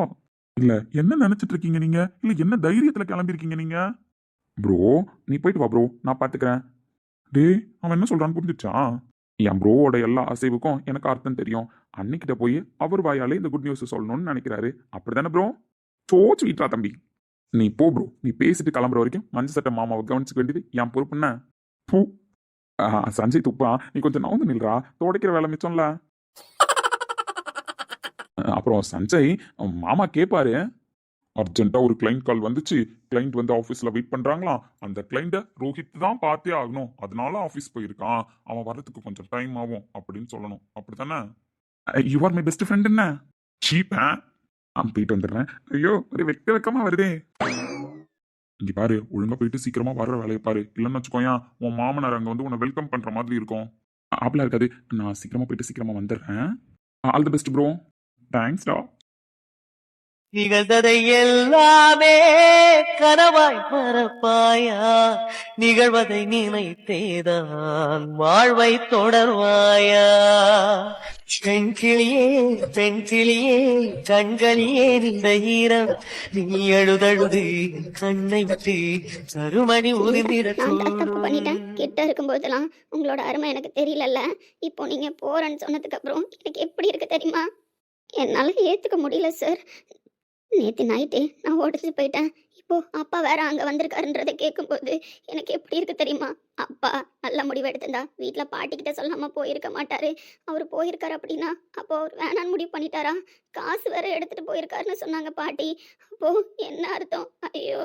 இல்ல என்ன நினைச்சிட்டு இருக்கீங்க நீங்க? இல்ல என்ன தைரியத்துல கிளம்பிருக்கீங்க நீங்க? ப்ரோ, நீ போயிட்டு வா ப்ரோ, நான் பார்த்துக்கிறேன். டேய், அவன் என்ன சொல்றான்னு புரிஞ்சிச்சா? என் ப்ரோவோட எல்லா அசைவுக்கும் எனக்கு அர்த்தம் தெரியும். அன்னிக்கிட்ட போய் அவர் வாயாலே இந்த குட் நியூஸ் சொல்லணும்னு நினைக்கிறாரு. அப்படிதானே ப்ரோ? சோச்சு வீட்டா தம்பி. நீ போ ப்ரோ. நீ பேசிட்டு கிளம்புற வரைக்கும் மஞ்சள் சட்டை மாமாவை கவனிச்சுக்க வேண்டியது என் பொறுப்புன்ன. பூ. சஞ்சய் துப்பா, நீ கொஞ்சம் நவுந்து நில்றா. துடைக்கிற வேலை மிச்சம்ல. அப்புறம் சஞ்சய், மாமா கேட்பாரு. அர்ஜென்ட்டா ஒரு கிளைண்ட் கால் வந்துச்சு. கிளைண்ட் வந்து ஆஃபீஸில் வெயிட் பண்ணுறாங்களாம். அந்த கிளைண்ட்டை ரோஹித் தான் பார்த்தே ஆகணும், அதனால ஆஃபீஸ் போயிருக்கான், அவன் வர்றதுக்கு கொஞ்சம் டைம் ஆகும் அப்படின்னு சொல்லணும். அப்படி தானே? You are my best friend என்ன? சீப்பா போயிட்டு வந்துடுறேன். ஐயோ, ஒரு வெக்கமா வருதே. இங்க பாரு, ஒழுங்கா போயிட்டு சீக்கிரமா வர்ற வேலையை பாரு. இல்லைன்னு வச்சுக்கோயா, உன் மாமனார் அங்கே வந்து உன்னை வெல்கம் பண்ற மாதிரி இருக்கும். அப்படிலாம் இருக்காது. நான் சீக்கிரமா போயிட்டு சீக்கிரமா வந்துடுறேன். All the best bro. தேங்க்ஸ்டா. நிகழ்ந்ததை எல்லாமே கனவாய் மறப்பாயா, நிகழ்வதை நினைத்தேதான் வாழ்வை தொடர்வாயா. பெண்கிளியே பெண்கிளியே கண்களியே இந்த ஈரம், நீ அழுதழுது கண்ணை விட்டு கருமணி நான் தான் தப்பு உதிர்ந்திடக்கூடும். பண்ணிட்டேன். கிட்ட இருக்கும்போதெல்லாம் உங்களோட அருமை எனக்கு தெரியலல்ல. இப்போ நீங்க போறேன்னு சொன்னதுக்கு அப்புறம் எனக்கு எப்படி இருக்கு தெரியுமா? என்னால ஏத்துக்க முடியல சார். நேத்து நைட்டே நான் உடச்சு போயிட்டேன். இப்போ இப்போ அப்பா வேற அங்கே வந்திருக்காருன்றதை கேட்கும்போது எனக்கு எப்படி இருக்கு தெரியுமா? அப்பா நல்ல முடிவு எடுத்திருந்தா வீட்டில் பாட்டிக்கிட்ட சொல்லாமல் போயிருக்க மாட்டாரு. அவர் போயிருக்காரு அப்படின்னா அப்போ அவர் வேணான்னு முடிவு பண்ணிட்டாரா? காசு வேற எடுத்துட்டு போயிருக்காருன்னு சொன்னாங்க பாட்டி. அப்போ என்ன அர்த்தம்? ஐயோ,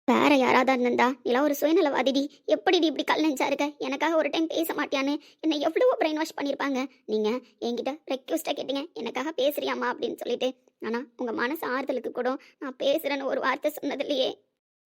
வேற யாராவது இருந்திருந்தா நீலாம் ஒரு சுயநலவாதிடி, எப்படிடி இப்படி கல் நெஞ்சா இருக்க, எனக்காக ஒரு டைம் பேச மாட்டியான்னு என்னை எவ்வளவோ பிரெயின் வாஷ் பண்ணியிருப்பாங்க. நீங்கள் என்கிட்ட ரெக்வஸ்ட்டாக கேட்டீங்க எனக்காக பேசுறியாம்மா அப்படின்னு சொல்லிட்டு. ஆனால் உங்கள் மனசு ஆறுதலுக்கு கூட நான் பேசுகிறேன்னு ஒரு வார்த்தை சொன்னதில்லையே.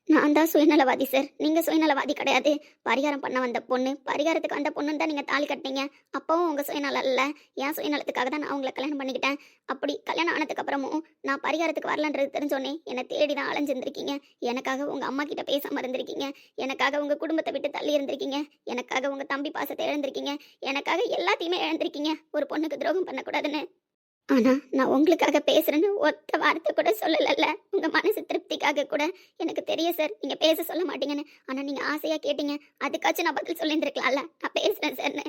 நான் தான் சுயநலவாதி சார், நீங்கள் சுயநலவாதி கிடையாது. பரிகாரம் பண்ண வந்த பொண்ணு, பரிகாரத்துக்கு வந்த பொண்ணுன்னு தான் நீங்கள் தாலி கட்டினீங்க. அப்பவும் உங்கள் சுயநலம் இல்லை, என் சுயநலத்துக்காக தான் நான் உங்களை கல்யாணம் பண்ணிக்கிட்டேன். அப்படி கல்யாணம் ஆனதுக்கு அப்புறமும் நான் பரிகாரத்துக்கு வரலன்றது தெரிஞ்சோன்னே என்னை தேடி தான் அலைஞ்சிருந்திருக்கீங்க. எனக்காக உங்கள் அம்மா கிட்ட பேசாமல் இருந்திருக்கீங்க, எனக்காக உங்கள் குடும்பத்தை விட்டு தள்ளி இருந்திருக்கீங்க, எனக்காக உங்கள் தம்பி பாசத்தை இழந்திருக்கீங்க, எனக்காக எல்லாத்தையுமே இழந்திருக்கீங்க ஒரு பொண்ணுக்கு துரோகம் பண்ணக்கூடாதுன்னு. ஆனா நான் உங்களுக்காக பேசுறேன்னு ஒத்த வார்த்தை கூட சொல்லல. உங்க மனசு திருப்திக்காக கூட. எனக்கு தெரியும் சார் நீங்க பேச சொல்ல மாட்டீங்கன்னு. ஆனா நீங்க ஆசையா கேட்டீங்க, அதுக்காச்சும் நான் பதில் சொல்லியிருந்திருக்கலாம்ல. நான் பேசுறேன் சார்னு.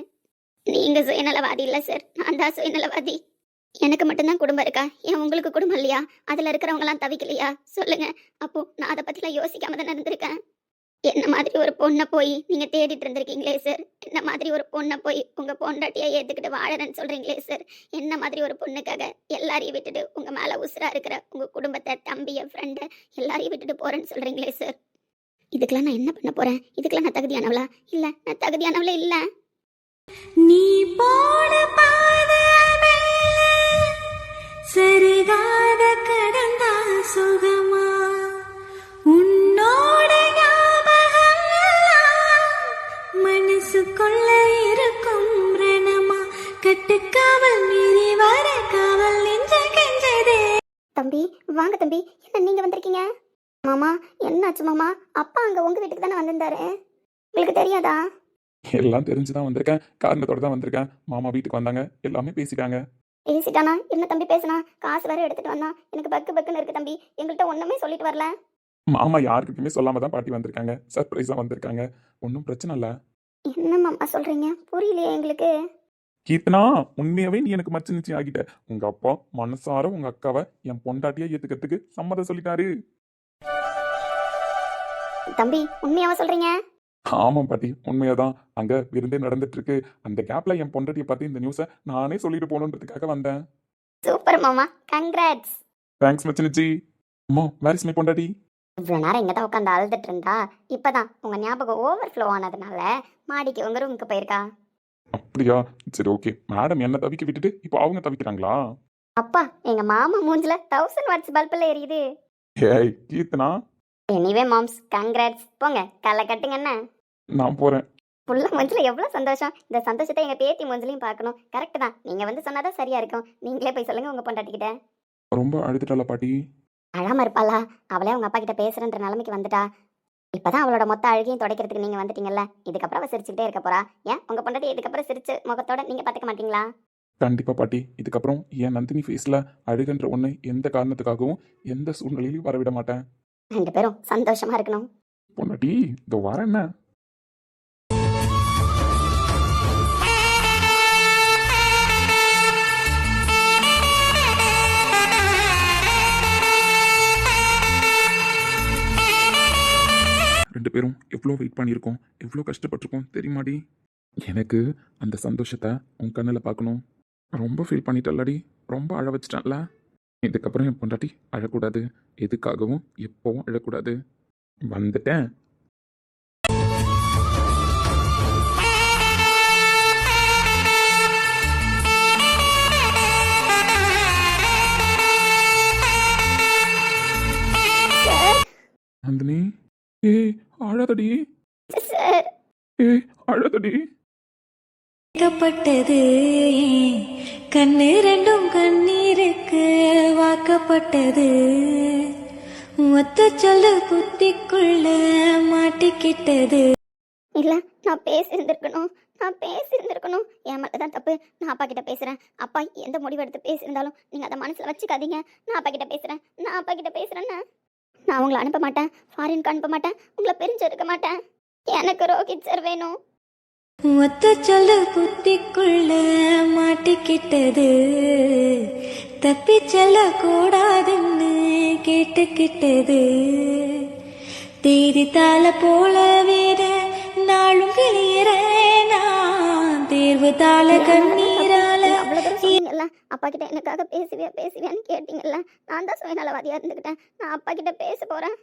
நீங்க சுயநலவாதி இல்ல சார், நான் தான் சுயநலவாதி. எனக்கு மட்டும்தான் குடும்பம் இருக்கா? ஏன் உங்களுக்கு குடும்பம் இல்லையா? அதுல இருக்கிறவங்க எல்லாம் தவிக்கலையா? சொல்லுங்க. அப்போ நான் அதை பத்திலாம் யோசிக்காம தானே இருந்திருக்கேன். என்ன மாதிரி ஒரு பொண்ணை போய் நீங்க தேடிட்டு இருந்திருக்கீங்களே சார். என்ன மாதிரி ஒரு பொண்ணை போய் உங்க பொண்டாட்டியா ஏத்துக்கிட்டு வாழறேன்னு சொல்றீங்களே சார். என்ன மாதிரி ஒரு பொண்ணுக்காக எல்லாரையும் விட்டுட்டு உங்க மேல உசுரா இருக்கிற உங்க குடும்பத்தை, தம்பிய, ஃப்ரெண்டை எல்லாரையும் விட்டுட்டு போறேன்னு சொல்றீங்களே சார். இதுக்கெல்லாம் நான் என்ன பண்ண போறேன்? இதுக்கெல்லாம் நான் தகுதியானவளா? இல்ல, நான் தகுதியானவளே இல்ல. நீ போன பாதை சருகாத கடந்தா சுகமா, உன்னோட மனசுக்குள்ள இருக்கும் ரணமா, கட்டுக்காவல் மீறி வர காவல் நெஞ்ச கெஞ்சதே. தம்பி வாங்க தம்பி. என்ன நீங்க வந்திருக்கீங்க? மாமா என்னாச்சு மாமா? அப்பா அங்க உங்க வீட்டுக்கு தானே வந்திருந்தாரு, உங்களுக்கு தெரியாதா? எல்லாம் தெரிஞ்சுதான் வந்திருக்கேன், காரணத்தோட தான் வந்திருக்கேன். மாமா வீட்டுக்கு வந்தாங்க, எல்லாமே பேசிட்டாங்க. பேசிட்டானா? என்ன தம்பி பேசினா? காசு வேற எடுத்துட்டு வந்தா. எனக்கு பக்கு பக்குன்னு இருக்கு தம்பி. எங்கள்கிட்ட ஒண்ணுமே சொல்லிட்டு வரல. மாமா யாருக்கிட்டுமே சொல்லாம தான் பாட்டி வந்திருக்காங்க, சர்ப்ரைஸா வந்திருக்காங்க. ஒன்றும் பிரச்சனை இல்லை. என்ன மாமா சொல்றீங்க? புரியலையே எங்களுக்கு. கீர்த்தனா, உண்மையாவே நீ எனக்கு மச்ச நிச்சயம் ஆகிட்ட. உங்க அப்பா மனசார உங்க அக்காவை என் பொண்டாட்டியா ஏத்துக்கிறதுக்கு சம்மதம் சொல்லிட்டாரு. தம்பி உண்மையாவா சொல்றீங்க? ஆமாம் பாட்டி, உண்மையாதான். அங்க விருந்தே நடந்துட்டு இருக்கு. அந்த கேப்ல என் பொண்டாட்டியை பார்த்து இந்த நியூஸை நானே சொல்லிட்டு போகணுன்றதுக்காக வந்தேன். சூப்பர் மாமா, கங்க்ராட்ஸ். தேங்க்ஸ் மச்சனிச்சி. அம்மா, வேர் இஸ் மை பொண்டாட்டி? இவ்வளோ நேரம் இங்கே தான் உட்காந்து அழுதுட்டு இருந்தா, இப்போதான் உங்கள் ஞாபகம் ஓவர் ஃப்ளோ ஆனதுனால மாடிக்கு உங்கள் ரூமுக்கு போயிருக்கா. அப்படியா? சரி, ஓகே. மேடம் என்ன தவிக்க விட்டுட்டு இப்போ அவங்க தவிக்கிறாங்களா? அப்பா, எங்கள் மாமா மூஞ்சில் 1000 வாட்ஸ் பல்பில் எரியுது. ஏய் கீர்த்தனா. Anyway moms, congrats. போங்க களை கட்டுங்க. என்ன நான் போறேன். புள்ள மூஞ்சில் எவ்வளோ சந்தோஷம். இந்த சந்தோஷத்தை எங்கள் பேத்தி மூஞ்சிலையும் பார்க்கணும். கரெக்டு தான், நீங்கள் வந்து சொன்னாதான் சரியா இருக்கும். நீங்களே போய் சொல்லுங்க உங்கள் பொண்டாட்டிக்கிட்ட. ரொம்ப அழுதுட்டாளா பாட்டி? அழாம இருப்பாளா? அவளே அவங்க அப்பா கிட்ட பேசுறன்ற நிலைமைக்கு வந்துட்டா. இப்பதான் அவளோட மொத்த அழுகையும் துடைக்கிறதுக்கு நீங்க வந்துட்டீங்கல்ல. இதுக்கப்புறம் அவ சிரிச்சுக்கிட்டே இருக்க போறா. ஏன் உங்க பொண்டாட்டி இதுக்கப்புறம் சிரிச்சு முகத்தோட நீங்க பாத்துக்க மாட்டீங்களா? கண்டிப்பா பாட்டி. இதுக்கப்புறம் என் நந்தினி ஃபேஸ்ல அழுகன்ற ஒண்ணு எந்த காரணத்துக்காகவும் எந்த சூழ்நிலையிலும் வரவிட மாட்டேன். 2 பேரும் சந்தோஷமா இருக்கணும். பொண்டாட்டி இதோ வரேன். என்ன 2 பேரும் எவ்வளோ வெயிட் பண்ணியிருக்கோம், எவ்வளோ கஷ்டப்பட்டிருக்கோம் தெரியுமாடி? எனக்கு அந்த சந்தோஷத்தை உன் கண்ணில் பார்க்கணும். ரொம்ப ஃபீல் பண்ணிட்டல்லடி, ரொம்ப அழ வச்சிட்டேன்ல. இதுக்கப்புறம் என் பொண்டாட்டி அழக்கூடாது, எதுக்காகவும் எப்போவும் அழக்கூடாது. வந்துட்டேன். நந்தினி, ஏய் அழாதடி, சார், ஏய் அழாதடி. வாக்கப்பட்டது கண்ணு ரெண்டும் கண்ணீருக்கு வாக்கப்பட்டது. ஒத்த சொல்லு புத்திக்குள்ள மாட்டிக்கிட்டது. இல்ல நான் பேசியிருந்திருக்கணும். என் மேல தான் தப்பு. நான் அப்பா கிட்ட பேசுறேன். அப்பா எந்த முடிவு எடுத்து பேசியிருந்தாலும் நீங்க அதை மனசுல வச்சுக்காதீங்க. நான் அப்பா கிட்ட பேசுறேன்னு. நான் உங்களை அனுப்ப மாட்டேன், ஃபாரினுக்கு அனுப்ப மாட்டேன், உங்களை பிரிஞ்சு இருக்க மாட்டேன். எனக்கு ரோஹித் சார் வேணும். ஒத்த சொல்லு புத்திக்குள்ள மாட்டிக்கிட்டது. தப்பி செல்ல கூடாதுன்னு கேட்டுக்கிட்டது. தேரித்தால போல வேற நாளும் கிளியற நான் தேர்வு தாள கண்ணீரால அவ்வளோ தூரம் சொன்னீங்கல்ல, அப்பா கிட்ட எனக்காக பேசுவியான்னு கேட்டீங்கல்ல. நான் தான் சுயநலவாதியா இருந்துக்கிட்டேன். நான் அப்பா கிட்ட பேச போறேன்.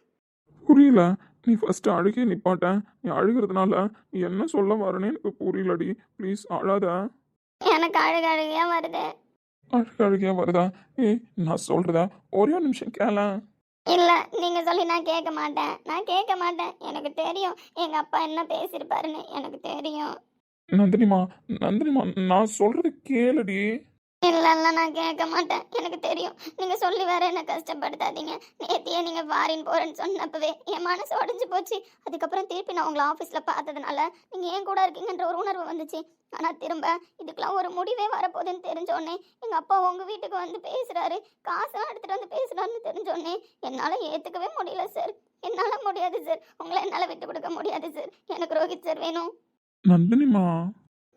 புரியல. நீ ஃபர்ஸ்ட் அழுகே நிப்பாட்ட. நீ அழுகிறதுனால நீ என்ன சொல்ல வரேன்னு எனக்கு புரியலடி. ப்ளீஸ் அழாத. எனக்கு அழுகையா வருது. அழுகையா வருதா? ஏய், நான் சொல்றதா ஒரே ஒரு நிமிஷம் கேள. இல்ல, நீங்க சொல்லி நான் கேட்க மாட்டேன். எனக்கு தெரியும் எங்க அப்பா என்ன பேசியிருப்பாருன்னு. எனக்கு தெரியும். நந்தினிமா, நான் சொல்றது கேளுடி. இல்ல நான் கேட்க மாட்டேன். எனக்கு தெரியும். நீங்க சொல்லி வேற என்ன கஷ்டப்படுத்தாதீங்க. நேத்தியே நீங்க ஃபாரின் போறேன்னு சொன்னப்பவே என் மனசு உடைஞ்சு போச்சு. அதுக்கப்புறம் திருப்பி நான் உங்களை ஆஃபீஸ்ல பார்த்ததுனால நீங்க ஏன் கூட இருக்கீங்கன்ற ஒரு உணர்வு வந்துச்சு. ஆனா திரும்ப இதுக்கெல்லாம் ஒரு முடிவே வரப்போகுதுன்னு தெரிஞ்சோடனே எங்க அப்பா உங்க வீட்டுக்கு வந்து பேசுறாரு, காசெல்லாம் எடுத்துட்டு வந்து பேசுறாருன்னு தெரிஞ்சோடனே என்னால ஏத்துக்கவே முடியல சார். என்னால முடியாது சார். உங்களை என்னால விட்டு கொடுக்க முடியாது சார். எனக்கு ரோஹித் சார் வேணும். நந்தினிமா,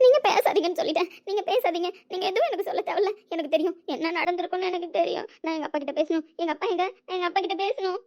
நீங்க பேசாதீங்கன்னு சொல்லிட்டேன். நீங்க பேசாதீங்க. நீங்க எதுவும் எனக்கு சொல்ல தேவையில்ல. எனக்கு தெரியும் என்ன நடந்திருக்கும்னு. எனக்கு தெரியும். நான் எங்க அப்பா கிட்ட பேசணும். எங்க அப்பா எங்க அப்பா கிட்ட பேசணும்.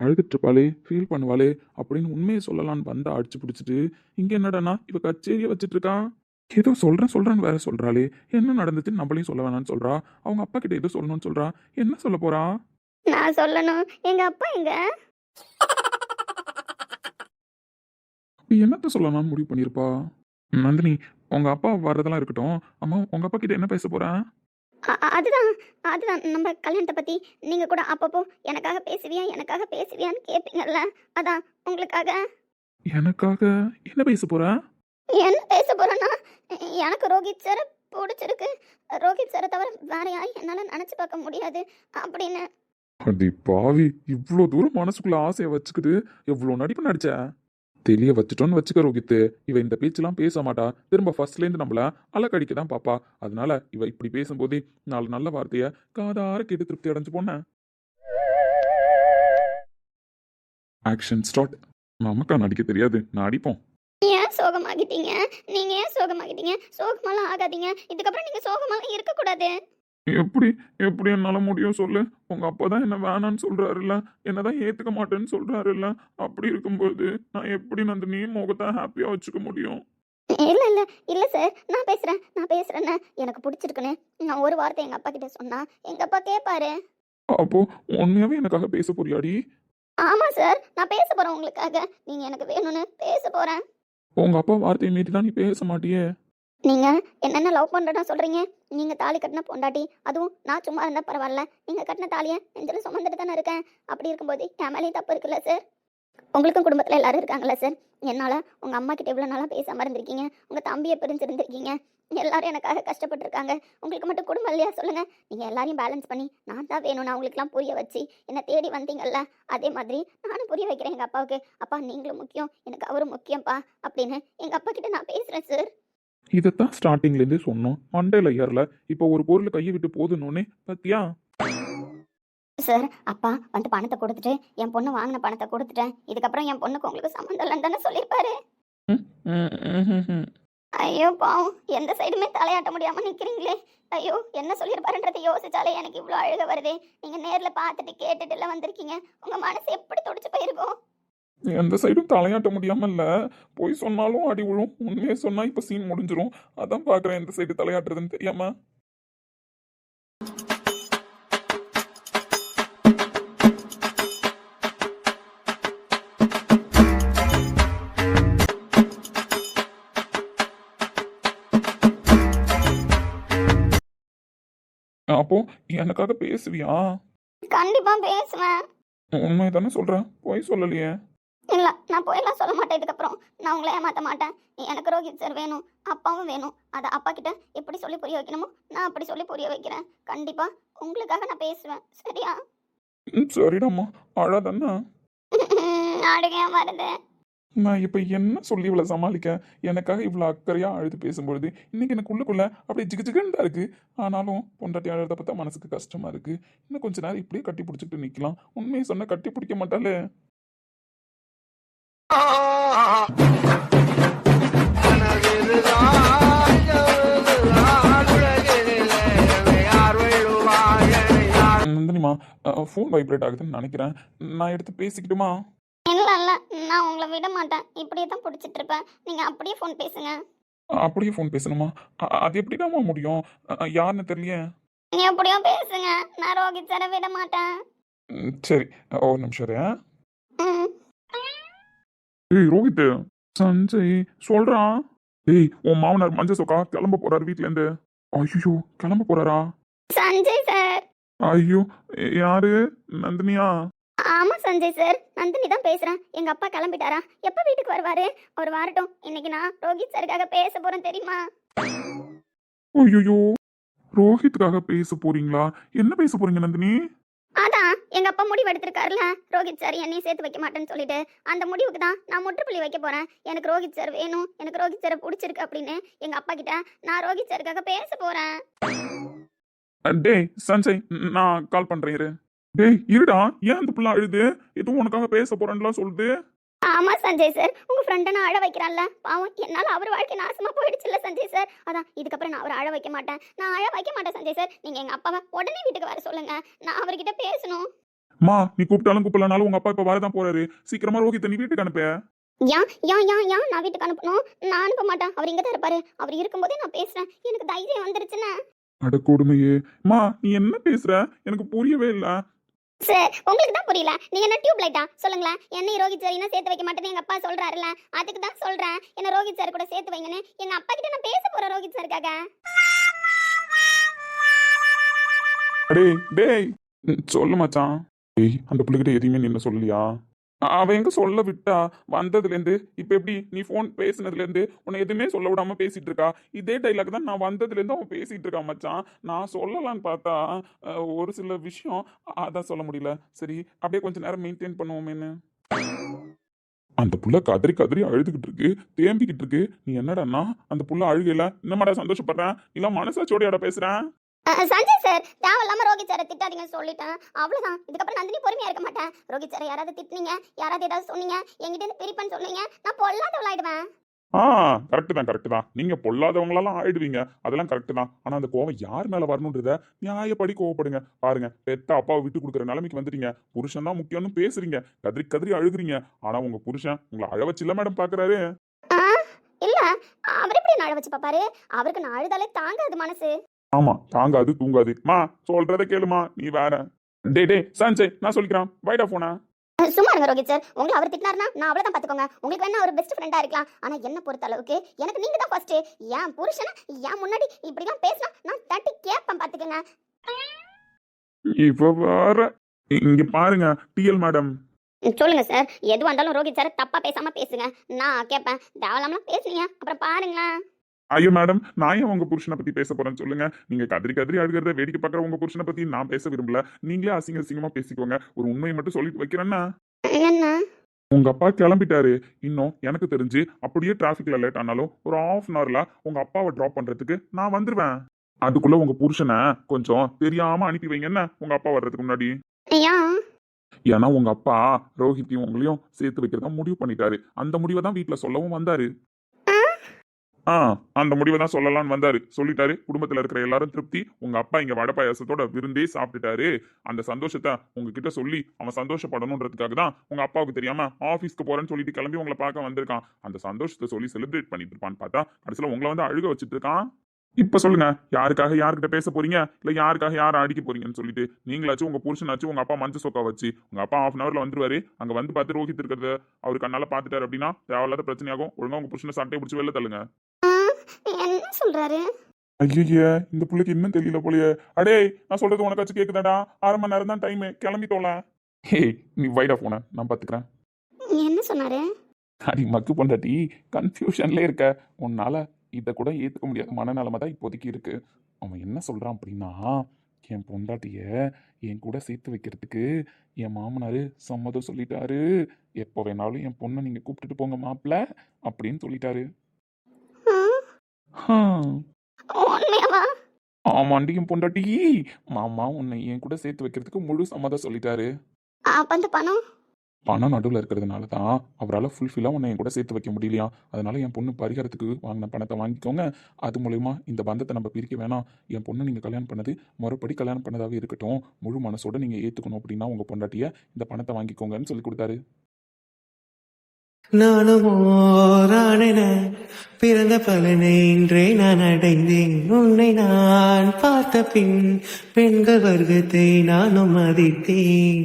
அழுதுட்டு இருப்பாளே, ஃபீல் பண்ணுவாளே அப்படின்னு உண்மையை சொல்லலான்னு வந்தா அடிச்சு பிடிச்சிட்டு இங்க என்னடானா இவ கச்சேரியை வச்சுட்டு இருக்கான். ஏதோ சொல்றேன்னு வேற சொல்றாளே. என்ன நடந்துச்சுன்னு நம்மளையும் சொல்ல வேணாம்னு சொல்றா. அவங்க அப்பா கிட்ட ஏதோ சொல்லணும்னு சொல்றா. என்ன சொல்ல போறா? நான் சொல்லணும். எங்க அப்பா எங்க? நீ என்னத்த சொல்லலாம்னு முடிவு பண்ணிருப்பா? நந்தினி, உங்க அப்பா வர்றதெல்லாம் இருக்கட்டும். அம்மா, உங்க அப்பா கிட்ட என்ன பேச போறா? அதுதான் நம்ம கல்யாணத்தை பத்தி நீங்க கூட அப்பப்போ எனக்காக பேசுவியான்னு கேட்பீங்கல்ல. அதான் உங்களுக்காக. எனக்காக என்ன பேச போறா? என்ன பேச போறேன்னா, எனக்கு ரோஹித் சார் பிடிச்சிருக்கு. ரோஹித் சாரை தவிர வேற யாரையும் என்னால நினைச்சு பார்க்க முடியாது அப்படின்னு. அடி பாவி, இவ்வளோ தூரம் மனசுக்குள்ள ஆசையை வச்சுக்கிட்டு எவ்வளோ நடிப்பு நடிச்ச. தெளிய வச்சுட்டோன்னு வச்சுக்க ரோஹித்து. இவ இந்த பேச்செல்லாம் பேச மாட்டா. திரும்ப ஃபர்ஸ்ட்லேருந்து நம்மள அலக்கடிக்க தான் பாப்பா. அதனால இவ இப்படி பேசும்போதே 4 நல்ல வார்த்தைய காதார கேட்டு திருப்தி அடைஞ்சு போனேன். Action start. நமக்கா நடிக்க தெரியாது, நான் அடிப்போம். ஏன் சோகமாகிட்டீங்க? நீங்க ஏன் சோகமாகிட்டீங்க? சோகமாலாம் ஆகாதீங்க. இதுக்கப்புறம் நீங்க சோகமாலாம் இருக்கக்கூடாது. எப்படி என்னால முடியும் சொல்லு? உங்க அப்பா தான் என்ன வேணான்னு சொல்றாருல்ல, என்னதான் ஏத்துக்க மாட்டேன்னு சொல்றாருல்ல. அப்படி இருக்கும்போது நான் எப்படி நந்தினி முகத்தை ஹாப்பியா வச்சுக்க முடியும்? இல்ல சார், நான் பேசுறேன்னு எனக்கு பிடிச்சிருக்குன்னு நான் ஒரு வார்த்தை எங்க அப்பா கிட்ட சொன்னா எங்க அப்பா கேட்பாரு. அப்போ உண்மையாவே எனக்காக பேச போறியாடி? ஆமா சார், நான் பேச போறேன் உங்களுக்காக. நீங்க எனக்கு வேணும்னு பேச போறேன். உங்க அப்பா வார்த்தையை மீறி தான் நீ பேச மாட்டியே. நீங்க என்னென்ன லவ் பண்றேன்னு சொல்றீங்க? நீங்க தாலி கட்டின பொண்டாட்டி, அதுவும் நான் சும்மா இருந்தா பரவாயில்ல. நீங்க கட்டின தாலியை நெஞ்சில சுமந்துட்டு தானே இருக்கேன். அப்படி இருக்கும்போது என் மேலேயும் தப்பு இருக்குல்ல சார்? உங்களுக்கும் குடும்பத்துல எல்லாரும் இருக்காங்கல்ல சார்? என்னால உங்க அம்மா கிட்ட இவ்வளவு நாளா பேசாம இருந்திருக்கீங்க. உங்க தம்பியை பிரிஞ்சிருந்திருக்கீங்க. எல்லாரும் எனக்காக கஷ்டப்பட்டுருக்காங்க. உங்களுக்கு மட்டும் குடும்பம் இல்லையா சொல்லுங்க? நீங்க எல்லாரையும் பேலன்ஸ் பண்ணி நான் தான் வேணும், நான் உங்களுக்குலாம் புரிய வச்சு என்னை தேடி வந்தீங்கல்ல. அதே மாதிரி நானும் புரிய வைக்கிறேன் எங்க அப்பாவுக்கு. அப்பா நீங்களும் முக்கியம், எனக்கு அவரும் முக்கியம்ப்பா அப்படின்னு எங்க அப்பா கிட்ட நான் பேசுறேன் சார். இதைத்தான் ஸ்டார்டிங்ல இருந்து சொன்னோம். மண்டையில ஏறல. இப்போ ஒரு பொருள் கையை விட்டு போதுன்னு பத்தியா? சார், அப்பா வந்து பணத்தை கொடுத்துட்டு என் பொண்ணு வாங்கின பணத்தை கொடுத்துட்டேன். இதுக்கப்புறம் என் பொண்ணுக்கு உங்களுக்கு சம்மந்தம் இல்லைன்னு தானே சொல்லியிருப்பாரு. ஐயோ பாவம், எந்த சைடுமே தலையாட்ட முடியாம நிக்கிறீங்களே. ஐயோ, என்ன சொல்லியிருப்பாருன்றதை யோசிச்சாலே எனக்கு இவ்வளோ அழுக வருதே. நீங்க நேர்ல பார்த்துட்டு கேட்டுட்டு எல்லாம் வந்திருக்கீங்க. உங்க மனசு எப்படி துடிச்சு போயிருக்கும்? எந்த சைடும் தலையாட்ட முடியாம இல்ல. போய் சொன்னாலும் அடி விழும். உண்மையை சொன்னா இப்ப சீன் முடிஞ்சிரும். அதான் பாக்குறேன் எந்த சைடு தலையாட்டுறதுன்னு தெரியாம. அப்போ எனக்காக பேசுவியா? கண்டிப்பா பேசுவேன். உண்மையை தானே சொல்றேன், போய் சொல்லலையே. இல்ல, நான் போயெல்லாம் சொல்ல மாட்டேன். இதுக்கப்புறம் நான் உங்களை ஏமாத்த மாட்டேன். எனக்கு ரோஹித் சார் வேணும், அப்பாவும் வேணும். அதை அப்பா கிட்ட எப்படி சொல்லி புரிய வைக்கணுமோ நான் அப்படி சொல்லி புரிய வைக்கிறேன். கண்டிப்பா உங்களுக்காக நான் பேசுவேன். சரியா? சரிடாம்மா, அழாதண்ணா. அழுகையா வருது. நான் இப்போ என்ன சொல்லி இவ்வளோ சமாளிக்க? எனக்காக இவ்வளோ அக்கறையாக அழுது பேசும்பொழுது இன்னைக்கு எனக்கு உள்ளுக்குள்ள அப்படியே ஜிகுஜிகுன்னு தான் இருக்கு. ஆனாலும் பொண்டாட்டி அழுறத பார்த்தா மனசுக்கு கஷ்டமா இருக்கு. இன்னும் கொஞ்ச நேரம் இப்படியே கட்டி பிடிச்சிட்டு நிற்கலாம். உண்மையை சொன்னா கட்டி பிடிக்க மாட்டாளே. நந்தினிமா, ஃபோன் வைப்ரேட் ஆகுதுன்னு நினைக்கிறேன். நான் எடுத்து பேசிக்கிட்டுமா? இல்லை இல்லை, நான் உங்களை விட மாட்டேன். இப்படியே தான் பிடிச்சிட்டு இருப்பேன். நீங்கள் அப்படியே ஃபோன் பேசுங்க. அப்படியே ஃபோன் பேசணுமா? அது எப்படிடாமா முடியும்? யாருன்னு தெரியலையே. நீங்கள் எப்படியோ பேசுங்க. நான் ரோஹித் சாரை விட மாட்டேன். சரி, ஒரு நிமிஷம் இரு. ம். ஏய் ரோஹித், சஞ்சய் சொல்றான். ஏய் உன் மாமனார் மஞ்ச சொக்கா கிளம்ப போறாரு வீட்ல இருந்து. ஐயோ, கிளம்ப போறாரா? சஞ்சய் சார். ஐயோ, யாரு? நந்தினியா? ஆமாம் சஞ்சய் சார், நந்தினி தான் பேசுகிறேன். எங்கள் அப்பா கிளம்பிட்டாரா? எப்போ வீட்டுக்கு வருவார்? அவர் வரட்டும். இன்னைக்கு நான் ரோஹித் சாருக்காக பேச போகிறேன் தெரியுமா? ஐயோ, ரோஹித்துக்காக பேச போறீங்களா? என்ன பேச போறீங்க நந்தினி? அதான் எங்கள் அப்பா முடிவு எடுத்திருக்காருல, ரோஹித் சார் என்னையும் சேர்த்து வைக்க மாட்டேன்னு சொல்லிட்டு. அந்த முடிவுக்கு தான் நான் முற்றுப்புள்ளி வைக்க போகிறேன். எனக்கு ரோஹித் சார் வேணும், எனக்கு ரோஹித் சாரை பிடிச்சிருக்கு அப்படின்னு எங்கள் அப்பா கிட்ட நான் ரோஹித் சாருக்காக பேச போகிறேன். டேய் சஞ்சய், நான் கால் பண்றேன் இரு. டேய் இருடா, ஏன் அந்த புள்ள அழுது? எதுவும் உனக்காக பேச போறேன்லாம் சொல்லுது. ஆமாம் சஞ்சய் சார், உங்கள் ஃப்ரெண்டை நான் அழ வைக்கிறான்ல, பாவம் என்னால் அவர் வாழ்க்கை நாசமாக போயிடுச்சுல்ல சஞ்சய் சார். அதான் இதுக்கப்புறம் நான் அவரை அழ வைக்க மாட்டேன். நான் அழ வைக்க மாட்டேன் சஞ்சய் சார். நீங்கள் எங்கள் அப்பாவை உடனே வீட்டுக்கு வர சொல்லுங்க. நான் அவர்கிட்ட பேசணும். மா, நீ கூப்பிட்டாலும் கூப்பிடலனாலும் உங்க அப்பா இப்ப வரதான் போறாரு. சீக்கிரமா ரோஹித்தை நீ வீட்டுக்கு அனுப்ப. ஏன் ஏன் ஏன் ஏன் நான் வீட்டுக்கு அனுப்பணும்? நான் அனுப்ப மாட்டேன். அவர் இங்கே தான் இருப்பாரு. அவர் இருக்கும்போதே நான் பேசுகிறேன். எனக்கு தைரியம் வந்துருச்சுன்னா. அட கொடுமையே. மா, நீ என்ன பேசுற? எனக்கு புரியவே இல்ல. சார் உங்களுக்கு தான் புரியல. நீங்க என்ன டியூப் லைட்டா? சொல்லுங்களேன். என்னை ரோஹித் சார் இன்னும் சேர்த்து வைக்க மாட்டேன்னு எங்க அப்பா சொல்றாருல்ல, அதுக்கு தான் சொல்றேன். என்ன ரோஹித் சார் கூட சேர்த்து வைங்கன்னு எங்க அப்பா கிட்ட நான் பேச போறேன் ரோஹித் சாருக்காக. டேய் டேய், சொல்லு மச்சான். டேய், அந்த பிள்ளைகிட்ட எதையுமே நீ என்ன சொல்லலையா? அவ எங்க சொல்ல விட்டா? வந்ததுல இருந்து இப்ப எப்படி நீ போன் பேசினதுல இருந்து உன்னை எதுவுமே சொல்ல விடாம பேசிட்டு இருக்கா. இதே டைலாக் தான் நான் வந்ததுல இருந்து அவன் பேசிட்டு இருக்கான் மச்சான். நான் சொல்லலான்னு பார்த்தா ஒரு சில விஷயம் அதான் சொல்ல முடியல. சரி, அப்படியே கொஞ்ச நேரம் மெயின்டைன் பண்ணுவோமேன்னு. அந்த புள்ள கதறி கதறி அழுதுகிட்டு இருக்கு, தேம்பிக்கிட்டு இருக்கு. நீ என்னடான்னா அந்த புள்ள அழுகையில இன்னமாடா சந்தோஷப்படுறேன்? இல்ல மனசாட்சியோடையாட பேசுறேன்? சஞ்சய் சார், தேவையில்லாம ரோஹித் சாரை திட்டாதீங்கன்னு சொல்லிட்டேன். அவ்வளவுதான். இதுக்கப்புறம் நந்தினி பொறுமையா இருக்க மாட்டேன். ரோஹித் சாரை யாராவது திட்டுனீங்க, யாராவது ஏதாவது சொன்னீங்க, என்கிட்ட இருந்து பிரிப்பேன்னு சொன்னீங்க, நான் பொல்லாதவளாயிடுவேன். கரெக்ட் தான். நீங்க பொல்லாதவங்களெல்லாம் ஆயிடுவீங்க, அதெல்லாம் கரெக்ட் தான். ஆனா அந்த கோவம் யார் மேல வரணுன்றத நியாயப்படி கோவப்படுங்க. பாருங்க, பெத்த அப்பாவை விட்டு கொடுக்குற நிலைமைக்கு வந்துட்டீங்க. புருஷன் தான் முக்கியம்னு பேசுறீங்க, கதறி கதறி அழுகுறீங்க. ஆனா உங்க புருஷன் உங்களை அழ வச்சு இல்ல மேடம் பாக்குறாரு. இல்ல, அவர் எப்படி நான் அழ வச்சு பாப்பாரு? அவருக்கு நான் அழுதாலே தாங்காது மனசு. ஆமா, தாங்காது தூங்காது. மா, சொல்றத கேளுமா, நீ வேற. டே சஞ்சய், நான் சொல்லிக்கிறேன். வைடா போனா. சும்மா இருங்க ரோஹித் சார். உங்களை அவர் திட்டினாருன்னா நான் அவ்வளவுதான் பாத்துக்கோங்க. உங்களுக்கு வேணா ஒரு பெஸ்ட் ஃப்ரெண்டா இருக்கலாம். ஆனா என்ன பொறுத்த அளவுக்கு எனக்கு நீங்க தான் ஃபர்ஸ்ட். என் புருஷனை என் முன்னாடி இப்படிலாம் பேசினா நான் தட்டி கேட்பேன் பாத்துக்கோங்க. இப்ப வேற. இங்க பாருங்க டிஎல் மேடம். சொல்லுங்க சார். எதுவாக இருந்தாலும் ரோஹித் சார் தப்பா பேசாம பேசுங்க, நான் கேட்பேன். தேவலாமலாம் பேசுனீங்க அப்புறம் பாருங்களேன். ஐயோ மேடம், நான் ஏன் உங்க புருஷனை பத்தி பேச போறேன்னு சொல்லுங்க. நீங்க கதறி கதறி அழுகிறத வேடிக்கை பார்க்குற உங்க புருஷனை பத்தி நான் பேச விரும்பல. நீங்களே அசிங்கமா பேசிக்கோங்க. ஒரு உண்மையை மட்டும் சொல்லிட்டு வைக்கிறேன்னா, என்ன? உங்க அப்பா கிளம்பிட்டாரு. இன்னும் எனக்கு தெரிஞ்சு அப்படியே டிராஃபிக்ல லேட் ஆனாலும் ஒரு ½ அன் ஹவர்ல உங்க அப்பாவை டிராப் பண்றதுக்கு நான் வந்துருவேன். அதுக்குள்ள உங்க புருஷனை கொஞ்சம் தெரியாம அனுப்பி வைங்க என்ன, உங்க அப்பா வர்றதுக்கு முன்னாடி. ஏன்? ஏன்னா உங்க அப்பா ரோஹித்தையும் உங்களையும் சேர்த்து வைக்கிறதா முடிவு பண்ணிட்டாரு. அந்த முடிவை தான் வீட்டுல சொல்லவும் வந்தாரு. அந்த முடிவை தான் சொல்லலாம்னு வந்தாரு. சொல்லிட்டாரு. குடும்பத்துல இருக்கிற எல்லாரும் திருப்தி. உங்க அப்பா இங்க வடை பாயாசத்தோட விருந்தே சாப்பிட்டுட்டாரு. அந்த சந்தோஷத்தை உங்ககிட்ட சொல்லி அவன் சந்தோஷப்படணுன்றதுக்காக தான் உங்க அப்பாவுக்கு தெரியாம ஆபீஸ்க்கு போறேன்னு சொல்லிட்டு கிளம்பி உங்களை பார்க்க வந்திருக்கான். அந்த சந்தோஷத்தை சொல்லி செலிப்ரேட் பண்ணிட்டு இருப்பான்னு பார்த்தா கடைசியில உங்களை வந்து அழுக வச்சுட்டு இருக்கான். இப்ப சொல்லுங்க, யாருக்காக யாருக்கிட்ட பேச போறீங்க, இல்ல யாருக்காக யாரை அடிக்க போறீங்கன்னு சொல்லிட்டு. நீங்களாச்சும் உங்க புருஷனாச்சும் உங்க அப்பா மஞ்ச சொக்கா வச்சு உங்க அப்பா ½ அன் ஹவர்ல வந்துருவாரு. அங்க வந்து பார்த்து ரோஹித் இருக்கிறத அவரு கண்ணால பாத்துட்டாரு அப்படின்னா தேவையில்லாத பிரச்சனையாகும். ஒழுங்கா உங்க புருஷனை சட்டையை பிடிச்சி வெளில தள்ளுங்க. என்ன சொல்றாரு? ஐய, இந்த பிள்ளைக்கு இன்னும் தெரியல போலயே. அடே, நான் சொல்றது உனக்காச்சும் கேக்குதாடா? 1/2 மணி நேரம் தான் டைம், கிளம்பி தோல. ஹே, நீ வைடா போன, நான் பாத்துக்கிறேன். என்ன சொன்னாரு? அடி மக்கு பொண்டாட்டி, கன்ஃபியூஷன்ல இருக்க. உன்னால இதை கூட ஏத்துக்க முடியாத மனநிலைமை தான் இப்போதைக்கு இருக்கு. அவன் என்ன சொல்றான் அப்படின்னா, என் பொண்டாட்டிய என் கூட சேர்த்து வைக்கிறதுக்கு என் மாமனார் சம்மதம் சொல்லிட்டாரு. எப்போ வேணாலும் என் பொண்ணை நீங்கள் கூப்பிட்டுட்டு போங்க மாப்பிள்ள அப்படின்னு சொல்லிட்டாரு. ஆ, ஹம். உண்மையாவா? ஆமாண்டி என் பொண்டாட்டி. மாமா உன்னை என் கூட சேர்த்து வைக்கிறதுக்கு முழு சம்மதம் சொல்லிட்டாரு. அப்ப அந்த பணம்? பணம் நடுவில் இருக்கிறதுனால தான் அவரால் ஃபுல்ஃபில்லாக உன்னை என் கூட சேர்த்து வைக்க முடியலையா. அதனால என் பொண்ணு பரிகாரத்துக்கு வாங்கின பணத்தை வாங்கிக்கோங்க. அது மூலயமா இந்த பந்தத்தை நம்ம பிரிக்க வேணாம். என் பொண்ணு நீங்கள் கல்யாணம் பண்ணது முறைப்படி கல்யாணம் பண்ணதாகவே இருக்கட்டும். முழு மனசோட நீங்கள் ஏற்றுக்கணும் அப்படின்னா உங்கள் பொண்டாட்டியை இந்த பணத்தை வாங்கிக்கோங்கன்னு சொல்லி கொடுத்தாரு. நானும் ஓரானென பிறந்த பலனை இன்றே நான் அடைந்தேன். உன்னை நான் பார்த்த பின் பெண்கள் வர்க்கத்தை நானும் மதித்தேன்.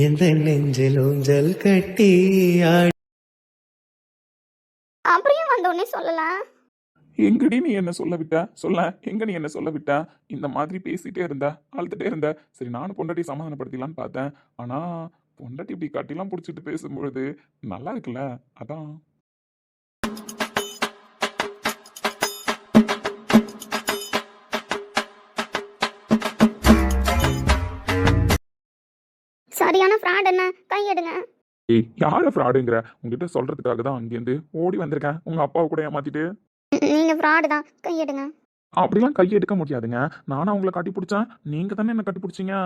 எந்த நெஞ்சில் ஊஞ்சல் கட்டி ஆடி அப்படியும் வந்த உடனே சொல்லலாம். எங்கடி நீ என்ன சொல்ல விட்ட சொல்ல, எங்க நீ என்ன சொல்ல விட்ட? இந்த மாதிரி பேசிட்டே இருந்த, அழுதுட்டே இருந்த. சரி நானும் பொண்டாட்டி சமாதானப்படுத்திடலான்னு பார்த்தேன். ஆனா பொண்டாட்டி இப்படி கட்டிலாம் பிடிச்சிட்டு பேசும்பொழுது நல்லா இருக்குல்ல, அதான். சரியான ஃப்ராட் என்ன? கையெடுங்க. ஏய் யார ஃப்ராடுங்கிற? உங்ககிட்ட சொல்றதுக்காக தான் அங்கேருந்து ஓடி வந்திருக்கேன். உங்க அப்பாவை கூட ஏமாத்திட்டு. நீங்க ஃப்ராடு தான். கையெடுங்க. அப்படிலாம் கை எடுக்க முடியாதுங்க. நானும் அவங்கள கட்டி பிடிச்சேன், நீங்க தானே என்ன கட்டி பிடிச்சிங்க.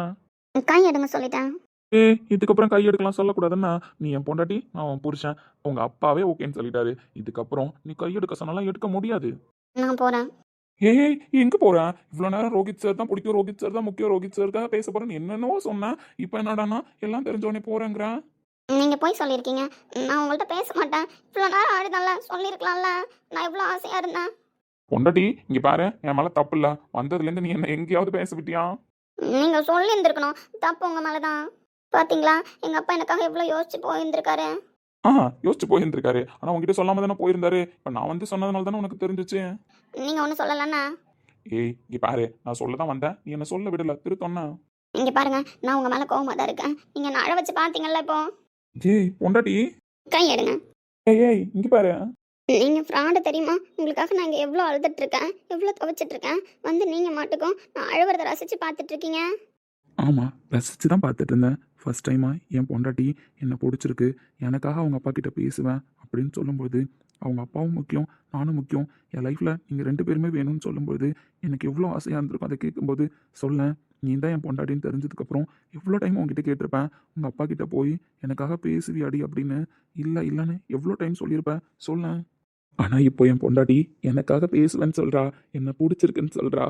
கையெடுங்க சொல்லிட்டேன். இதுக்கப்புறம் கை எடுக்கலாம் சொல்லக்கூடாதுன்னா, நீ என் பொண்டாட்டி, நான் உன் புருஷன். உங்க அப்பாவே ஓகேன்னு சொல்லிட்டாரு. இதுக்கப்புறம் நீ கை எடுக்க சொன்னாலாம் எடுக்க முடியாது. நான் போறேன். ஏய் எங்க போற? இவ்வளவு நேரம் ரோஹித் சார் தான் பிடிக்கும், ரோஹித் சார் தான் முக்கியம், ரோஹித் சாருக்காக பேச போறேன்னு என்னென்னவோ சொன்னேன். இப்போ என்னடானா எல்லாம் தெரிஞ்சோடனே போறேங்கிறேன். நீங்க போய் சொல்லியிருக்கீங்க. நான் உங்கள்கிட்ட பேச மாட்டேன். இவ்வளோ நேரம் ஆடுதல்ல, சொல்லியிருக்கலாம்ல. நான் இவ்வளோ ஆசையா இருந்தேன். பொண்டாட்டி இங்க பாரு, என் மேல தப்பு இல்ல. வந்ததுலேருந்து நீ என்ன எங்கேயாவது பேச விட்டியா? நீங்க சொல்லி இருந்திருக்கணும். தப்பு உங்க மேலதான். பாத்தீங்களா எங்க அப்பா எனக்காக எவ்வளவு யோசிச்சு போயிருந்திருக்காரு. யோசிச்சு போயிருந்திருக்காரு. ஆனா உங்ககிட்ட சொல்லாம தானே போயிருந்தாரு. இப்ப நான் வந்து சொன்னதுனால தானே உனக்கு தெரிஞ்சிச்சு. நீங்க ஒன்றும் சொல்லலன்னா? ஏய் இங்க பாரு, நான் சொல்ல தான் வந்தேன், நீ என்ன சொல்ல விடல, திருத்தொன்னா. இங்க பாருங்க, நான் உங்க மேல கோவமா தான் இருக்கேன். நீங்க நான் அழ வச்சு பாத்தீங்கல்ல இப்போ. ஏய் பொண்டாட்டி. கை எடுங்க. ஏய் இங்க பாரு. நீங்க ஃப்ராடு தெரியுமா? உங்களுக்காக நான் இங்க எவ்வளோ அழுதுட்டு இருக்கேன், எவ்வளோ துவைச்சிட்டு இருக்கேன். வந்து நீங்க மாட்டுக்கும் நான் அழுவுறத ரசிச்சு பார்த்துட்டு இருக்கீங்க. ஆமாம் ரசித்து தான் பார்த்துட்டு இருந்தேன். ஃபர்ஸ்ட் டைமாக என் பொண்டாட்டி என்னை பிடிச்சிருக்கு, எனக்காக அவங்க அப்பா கிட்ட பேசுவேன் அப்படின்னு சொல்லும்போது, அவங்க அப்பாவும் முக்கியம், நானும் முக்கியம், என் லைஃப்பில் நீங்கள் 2 பேருமே வேணும்னு சொல்லும்போது எனக்கு எவ்வளோ ஆசையாக இருந்திருக்கும். அதை கேட்கும்போது சொல்லேன், நீ தான் என் பொண்டாட்டின்னு தெரிஞ்சதுக்கப்புறம் எவ்வளோ டைம் உங்ககிட்ட கேட்டிருப்பேன், உங்கள் அப்பா கிட்ட போய் எனக்காக பேசுவியாடி அப்படின்னு. இல்லை இல்லைன்னு எவ்வளோ டைம் சொல்லியிருப்பேன் சொல்லேன். ஆனால் இப்போ என் பொண்டாட்டி எனக்காக பேசுவேன்னு சொல்கிறா, என்னை பிடிச்சிருக்குன்னு சொல்கிறா.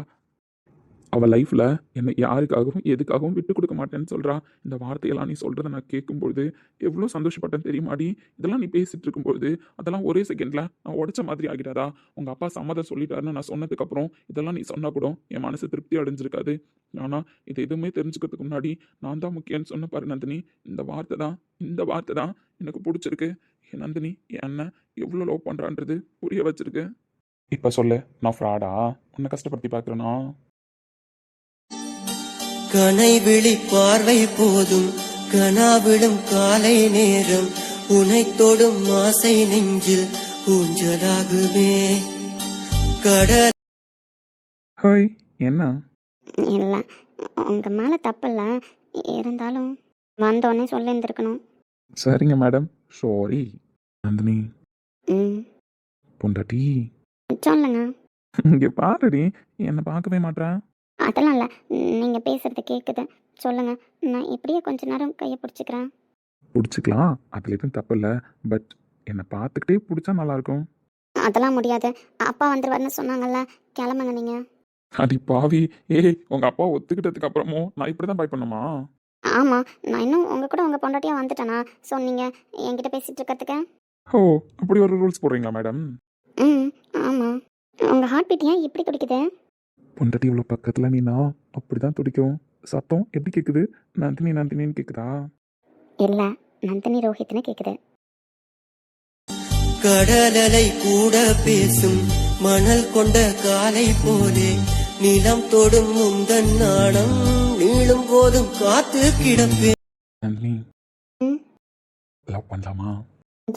அவள் லைஃப்பில் என்னை யாருக்காகவும் எதுக்காகவும் விட்டு கொடுக்க மாட்டேன்னு சொல்கிறா. இந்த வார்த்தையெல்லாம் நீ சொல்கிறத நான் கேட்கும்பொழுது எவ்வளோ சந்தோஷப்பட்டேன் தெரியுமாடி. இதெல்லாம் நீ பேசிகிட்டு இருக்கும்பொழுது அதெல்லாம் ஒரே செகண்டில் நான் உடச்ச மாதிரி ஆகிடாதா. உங்கள் அப்பா சம்மதம் சொல்லிட்டாருன்னு நான் சொன்னதுக்கப்புறம் இதெல்லாம் நீ சொன்னால் கூட என் மனசு திருப்தி அடைஞ்சிருக்காது. ஆனால் இது எதுவுமே தெரிஞ்சுக்கிறதுக்கு முன்னாடி நான் தான் முக்கியம்னு சொன்ன பாரு நந்தினி, இந்த வார்த்தை தான் எனக்கு பிடிச்சிருக்கு. என் நந்தினி என் அண்ணன் எவ்வளோ லவ் பண்ணுறான்றது புரிய வச்சிருக்கு. இப்போ சொல்லு, நான் ஃப்ராடா? உன்னை கஷ்டப்படுத்தி பார்க்குறேனா? கனை விழி பார்வை போதும் கனாவிடும் காலை நேரம் உனை தொடும் ஆசை நெஞ்சில் ஊஞ்சலாகுமே கடல். ஹாய் என்ன? இல்லை, உங்க மேல தப்பு இல்லை. இருந்தாலும் வந்தோடனே சொல்லி இருந்திருக்கணும். சரிங்க மேடம், சாரி. நந்தினி ம், பொண்டாட்டி சொல்லுங்க. இங்கே பாருடி, என்னை பார்க்கவே மாட்டேன். அதெல்லாம் இல்லை, நீங்க பேசுறது கேட்குது. சொல்லுங்க, நான் இப்படியே கொஞ்ச நேரம் கையை பிடிச்சிக்கிறேன். பிடிச்சிக்கலாம், அதில் எதுவும் தப்பு இல்லை. பட் என்னை பார்த்துக்கிட்டே பிடிச்சா நல்லாயிருக்கும். அதெல்லாம் முடியாது. அப்பா வந்துருவாருன்னு சொன்னாங்கல்ல, கிளம்புங்க நீங்க. அடி பாவி, ஏய் உங்கள் அப்பா ஒத்துக்கிட்டதுக்கு அப்புறமும் நான் இப்படி தான் பயப்படணுமா? ஆமா, நான் இன்னும் உங்க கூட உங்க பொண்டாட்டியா வந்துட்டேனா? ஸோ நீங்க என்கிட்ட பேசிட்டு இருக்கிறதுக்கு. ஓ அப்படி ஒரு ரூல்ஸ் போடுறீங்களா மேடம்? ம், ஆமா. உங்க ஹார்ட் பீட் ஏன் இப்படி துடிக்குது? பொண்டாட்டி இவ்வளோ பக்கத்தில் நீனா அப்படி தான் துடிக்கும். சத்தம் எப்படி கேட்குது? நந்தினி நந்தினின்னு கேட்குதா? இல்ல, நந்தினி ரோஹித்னு கேக்குது. கடலலை கூட பேசும் மணல் கொண்ட காலை போலே நிலம் தொடும் முந்தன் நாணம் நீளும் போதும் காத்து கிடப்பேன். நந்தினி ம், லவ் பண்ணலாமா?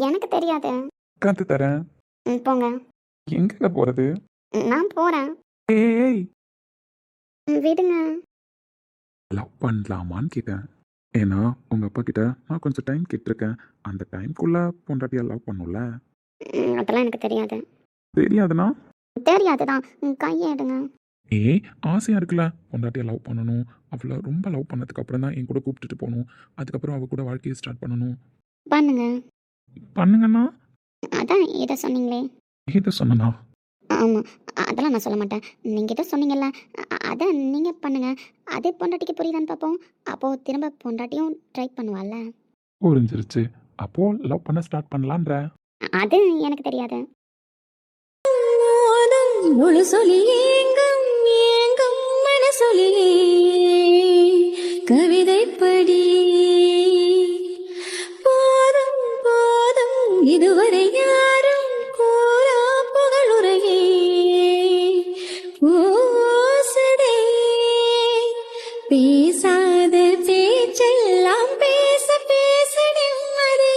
எனக்கு தெரியாது. காத்து தரேன். போங்க. எங்கே போகிறது? நான் போறேன். ஏய் விடுங்க. லவ் பண்ணலாமான்னு கேட்டேன். ஏன்னா உங்கள் அப்பா கிட்ட நான் கொஞ்சம் டைம் கேட்டிருக்கேன். அந்த டைம்குள்ளே பொண்டாட்டியை லவ் பண்ணும்ல. அதெல்லாம் எனக்கு தெரியாது. தெரியாதுண்ணா? தெரியாதுதான். கையை எடுங்க. ஆசையாக இருக்குல்ல பொண்டாட்டியை லவ் பண்ணணும். அவளை ரொம்ப லவ் பண்ணதுக்கு அப்புறம் தான் என் கூட கூப்பிட்டுட்டு போகணும். அதுக்கப்புறம் அவள் கூட வாழ்க்கையை ஸ்டார்ட் பண்ணணும். பண்ணுங்க. பண்ணுங்கண்ணா. அதான் இதை சொன்னீங்களே. எதை சொன்னண்ணா? ஆமாம், அதெல்லாம் நான் சொல்ல மாட்டேன். நீங்கள் எதோ சொன்னீங்கல்ல, அதான் நீங்கள் பண்ணுங்க. அது பொண்டாட்டிக்கு புரியுதான்னு பார்ப்போம். அப்போது திரும்ப பொண்டாட்டியும் ட்ரை பண்ணுவாள்ல. புரிஞ்சிருச்சு. அப்போது லவ் பண்ண ஸ்டார்ட் பண்ணலான்ற. அது எனக்கு தெரியாது. முழு சொல்லி ஏங்கும் ஏங்கும் மனசொலியே கவிதை படி போதும் போதும் இதுவரை யாரும் கூறா புகழுரையே பூசதே பேசாத பேச்செல்லாம் பேச பேச நிம்மதி